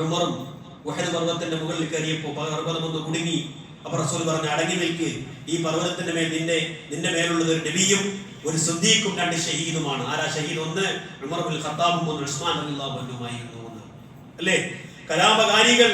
ഉമറും ഉഹദ് പർവ്വതത്തിന്റെ മുകളിൽ കയറിയപ്പോൾ പർവ്വതം ഒന്ന് കുടുങ്ങി. അപ്പോൾ റസൂൽ പറഞ്ഞു, അടങ്ങി നിൽക്ക്, ഈ പർവ്വതത്തിന്റെ മേൽ നിന്റെ മേലുള്ളത് ഒരു നബിയും ഒരു സിദ്ദീഖും രണ്ട് ഷഹീദുമാണ്. ആരാ ഷഹീദ്? ഒന്ന് ഉമർ ഇബ്നുൽ ഖത്താബും ഒന്ന് ഉസ്മാൻ റളിയല്ലാഹു അൻഹുമായിരുന്നു. അല്ലേ? കലാപകാരികൾ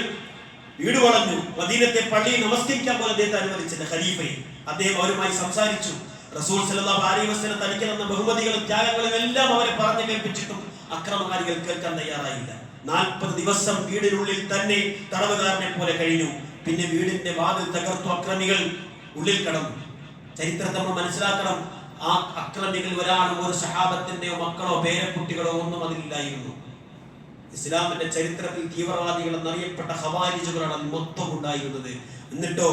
വീട് വളഞ്ഞു, മദീനത്തെ പള്ളിയിൽ നമസ്കരിക്കാൻ പോലും അദ്ദേഹത്തെ അനുവദിച്ചില്ല ഖലീഫയെ. അദ്ദേഹം അവരുമായി സംസാരിച്ചു. റസൂൽ സല്ലല്ലാഹു അലൈഹി വസല്ലം തനിക്ക് തന്ന ബഹുമതികളും ത്യാഗങ്ങളും എല്ലാം അവരെ പറഞ്ഞു കേൾപ്പിച്ചിട്ടും അക്രമകാരികൾ കേൾക്കാൻ തയ്യാറായില്ല. 40 ദിവസം വീടിനുള്ളിൽ തന്നെ തടവുകാരനെ പോലെ കഴിഞ്ഞു. പിന്നെ വീടിന്റെ വാതിൽ തകർത്തു അക്രമികൾ ഉള്ളിൽ കടന്നു. ചരിത്രത്തെ നമ്മൾ മനസ്സിലാക്കണം. ആ അക്രമികൾ ഒരാളും ഒരു സഹാബത്തിന്റെയോ മക്കളോ പേരക്കുട്ടികളോ ഒന്നും അതിലില്ലായിരുന്നു. ഇസ്ലാമിന്റെ ചരിത്രത്തിൽ തീവ്രവാദികൾ എന്നറിയപ്പെട്ട ഖവാരിജുകളാണ് അത് മൊത്തം ഉണ്ടായിരുന്നത്. എന്നിട്ടോ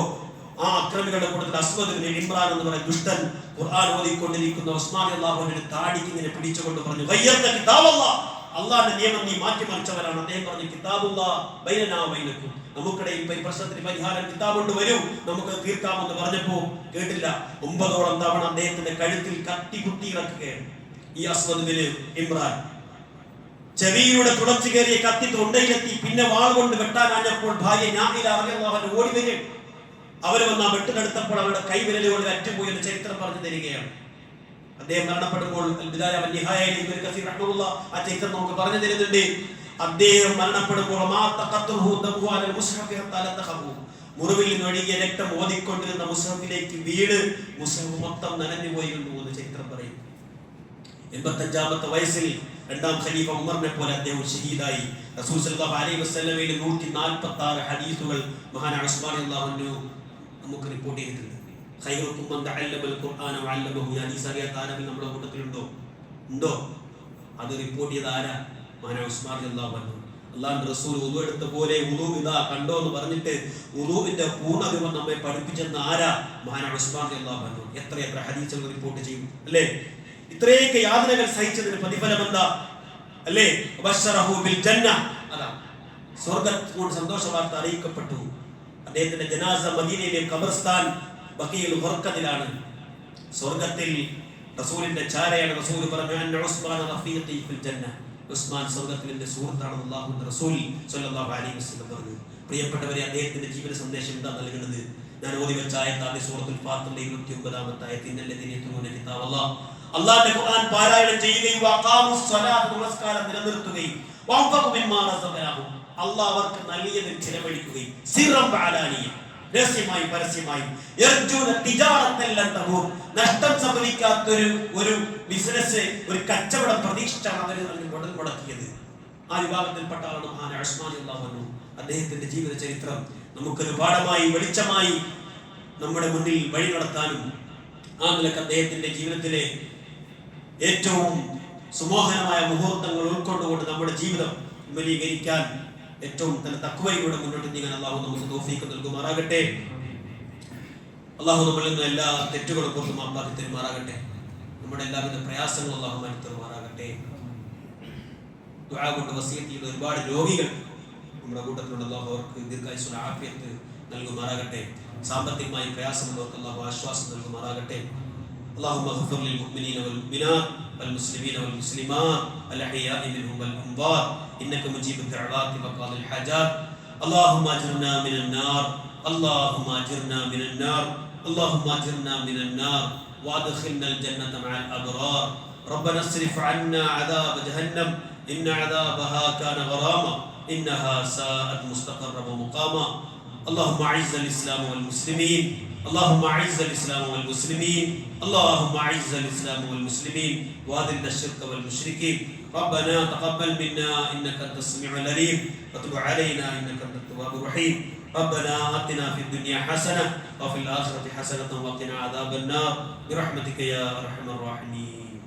ആ അക്രമികളുടെ കൂട്ടത്തിൽ അസ്വദ് ഇബ്നു ഇമ്രാൻ എന്ന് പറയുന്ന ദുഷ്ടൻ ഖുർആൻ ഓതിക്കൊണ്ടിരിക്കുന്ന ഉസ്മാൻ റളിയല്ലാഹു അൻഹു താടിക്ക് ഇങ്ങനെ പിടിച്ചുകൊണ്ട് പറഞ്ഞു, ഗയ്യർത കിതാബല്ലാഹ്, അല്ലാഹുവിന്റെ നിയമം നീ മാറ്റിമറിച്ചവരാണ്. അദ്ദേഹം പറഞ്ഞു, കിതാബുല്ലാഹ് ബൈനനാ വബൈനക്കും, നമുക്കിടയിൽ ഈ പ്രശ്നത്തിന് പരിഹാരം കിതാബ് കൊണ്ട് വരും, നമുക്ക് തീർക്കാമെന്ന് പറഞ്ഞപ്പോ കേട്ടില്ല. 9ഓളം തവണ അദ്ദേഹത്തിന്റെ കഴുത്തിൽ കത്തി കുത്തി ഇറക്കുകയാണ് ഈ അസ്വദ് ഇബ്നു ഇമ്രാൻ. ചെവിയിലൂടെ തുളച്ചു കയറിയ കത്തി തൊണ്ടയിലെത്തി. പിന്നെ വാൾ കൊണ്ട് വെട്ടാനാഞ്ഞപ്പോൾ ഭാര്യ നാഹില റളിയല്ലാഹു അൻഹ ഓടി വരും. അവർ വന്ന് ആ വെട്ടിനെടുത്തപ്പോൾ അവരുടെ കൈവിരലുകൊണ്ട് അറ്റുപോയി എന്ന് ചരിത്രം പറഞ്ഞു തരികയാണ്. അദ്ദേഹം മരണപ്പെടുമ്പോൾ ആ ചരിത്രം നമുക്ക് പറഞ്ഞു തരുന്നുണ്ട്. അദ്ദേഹം മരണപ്പെടുമ്പോൾ മുറിവിൽ നിന്നൊഴുകിയ രക്തം ഓതിക്കൊണ്ടിരുന്ന മുസ്ഹഫിലേക്ക് വീട് മുസ്ഹഫ് മൊത്തം നനഞ്ഞു പോയിരുന്നു എന്ന് ചരിത്രം പറയും. 85ാമത്തെ വയസ്സിൽ രണ്ടാം ഖലീഫ ഉമറിനെ പോലെ അദ്ദേഹം ഷഹീദായി. റസൂൽ സല്ലല്ലാഹു അലൈഹി വസല്ലമയുടെ 146 ഹദീസുകൾ മഹാനായ ഉസ്മാൻ റളിയല്ലാഹു അൻഹു നമുക്ക് റിപ്പോർട്ട് ചെയ്തിട്ടുണ്ട്. ഖൈറുക്കും മൻ തഅല്ലമൽ ഖുർആന വഅല്ലമഹു. ഹദീസ് അറിയാത്ത ആരെങ്കിലും നമ്മുടെ കൂട്ടത്തിലുണ്ടോ? ഉണ്ടോ? അത് റിപ്പോർട്ട് ചെയ്ത ആരാ? മഹാനായ ഉസ്മാൻ റളിയല്ലാഹു അൻഹു. അല്ലാഹുവിന്റെ റസൂൽ വുദു എടുത്ത പോലെ വുദു ഇദാ കണ്ടോ എന്ന് പറഞ്ഞിട്ട് വുദുവിന്റെ പൂർണ്ണരൂപം നമ്മെ പഠിപ്പിച്ചെന്ന ആരാ? മഹാനായ ഉസ്മാൻ റളിയല്ലാഹു അൻഹു. എത്ര ഹദീസുകൾ റിപ്പോർട്ട് ചെയ്യും അല്ലേ? ഇത്രയൊക്കെ യാതനകൾ സഹിച്ചതിന് പ്രതിഫലം എന്താ? അല്ലേ? ബശറഹു ബിൽ ജന്ന, അതാ സ്വർഗ്ഗത്തോട് സന്തോഷ വാർത്ത അറിയിക്കപ്പെട്ടു. അദ്ദേഹത്തിന്റെ ജനാസ മദീനയിലെ ഖബർസ്ഥാൻ ബഖീഉൽ ഖർഖദിലാണ്. സ്വർഗ്ഗത്തിൽ റസൂലിന്റെ ചാരയാണ്. റസൂൽ പറഞ്ഞു, അന്ന ഉസ്മാൻ റഫീഖി ഫിൽ ജന്ന, ഉസ്മാൻ സ്വർഗ്ഗത്തിൽ എന്റെ സുഹൃത്താണെന്ന് അല്ലാഹുവിന്റെ റസൂൽ സ്വല്ലല്ലാഹു അലൈഹി വസല്ലം പറഞ്ഞു. പ്രിയപ്പെട്ടവരെ, അദ്ദേഹത്തിന്റെ ജീവന സന്ദേശം എന്താ നൽകുന്നത്? ഞാൻ ഓതി വെച്ച ആയത്താണ് സൂറത്തുൽ ഫാത്തിറിലെ 29ാമത്തെ ആയത്ത്. ഇന്നല്ലദീന യത്ലൂന കിതാബല്ലാഹ്, അല്ലാഹുവിന്റെ ഖുർആൻ പാരായണം ചെയ്യുകയും വഖാമുസ് സ്വലാത്ത്, നമസ്കാരം നിലനിർത്തുകയും വഅൻഫഖു മിമ്മാ റസഖനാഹും, അല്ലാഹു അവർക്ക് നൽകിയതിൽ ചിലവഴിക്കുകയും സിറൻ വഅലാനിയ, രഹസ്യമായി പരസ്യമായും, യർജൂന തിജാറത്തൻ ലൻ തബൂർ, നഷ്ടം സംഭവിക്കാത്ത ഒരു ബിസിനസ്, ഒരു കച്ചവടം പ്രതീക്ഷിച്ചാണ് അവർ മുതൽ മുടക്കിയത്. ആ വിഭാഗത്തിൽപ്പെട്ട ആളാണ് മഹാനായ ഉസ്മാൻ റളിയല്ലാഹു അൻഹു. അദ്ദേഹത്തിന്റെ ജീവിത ചരിത്രം നമുക്കൊരു പാഠമായി വെളിച്ചമായി നമ്മുടെ മുന്നിൽ വഴി നടത്താനും ആ നിലക്ക് അദ്ദേഹത്തിന്റെ ജീവിതത്തിലെ ഏറ്റവും സുമോഹനമായ മുഹൂർത്തങ്ങൾ ഉൾക്കൊണ്ടുകൊണ്ട് നമ്മുടെ ജീവിതം വിപുലീകരിക്കാൻ ഏറ്റവും തന്നെ തഖ്വയിലൂടെ മുന്നോട്ട് നീങ്ങാൻ അല്ലാഹു നമുക്ക് തൗഫീഖ് നൽകുമാറാകട്ടെ. അല്ലാഹു നമ്മളിൽ നിന്ന് എല്ലാ തെറ്റുകളും പുറത്ത് മാപ്പാക്കി തരുമാറാകട്ടെ. നമ്മുടെ എല്ലാവിധ പ്രയാസങ്ങളും അല്ലാഹു മാറ്റി തരുമാറാകട്ടെ. ദുആ കൊണ്ട് വസിയത്ത് ചെയ്ത ഒരുപാട് രോഗികൾ നമ്മുടെ കൂട്ടത്തിലുള്ള അല്ലാഹു അവർക്ക് ദീർഘായുസ്സും ആഫിയത്ത് നൽകുമാറാകട്ടെ. സാമ്പത്തികമായി പ്രയാസമുള്ളവർക്ക് അല്ലാഹു ആശ്വാസം നൽകുമാറാകട്ടെ. اللهم اغفر للمؤمنين والمؤمنات والمسلمين والمسلمات الأحياء منهم والأموات إنك مجيب الدعوات وقاضي الحاجات. اللهم أجرنا من النار، اللهم أجرنا من النار، اللهم أجرنا من النار وأدخلنا الجنة مع الأبرار. ربنا اصرف عنا عذاب جهنم إن عذابها كان غراما إنها ساءت مستقرا ومقاما. اللهم أعز الإسلام والمسلمين، اللهم أعز الإسلام والمسلمين، اللهم أعز الإسلام والمسلمين وأذل الشرك والمشركين. ربنا تقبل منا إنك أنت السميع العليم وتب علينا إنك أنت التواب الرحيم. ربنا آتنا في الدنيا حسنة وفي الآخرة حسنة وقنا عذاب النار برحمتك يا أرحم الراحمين.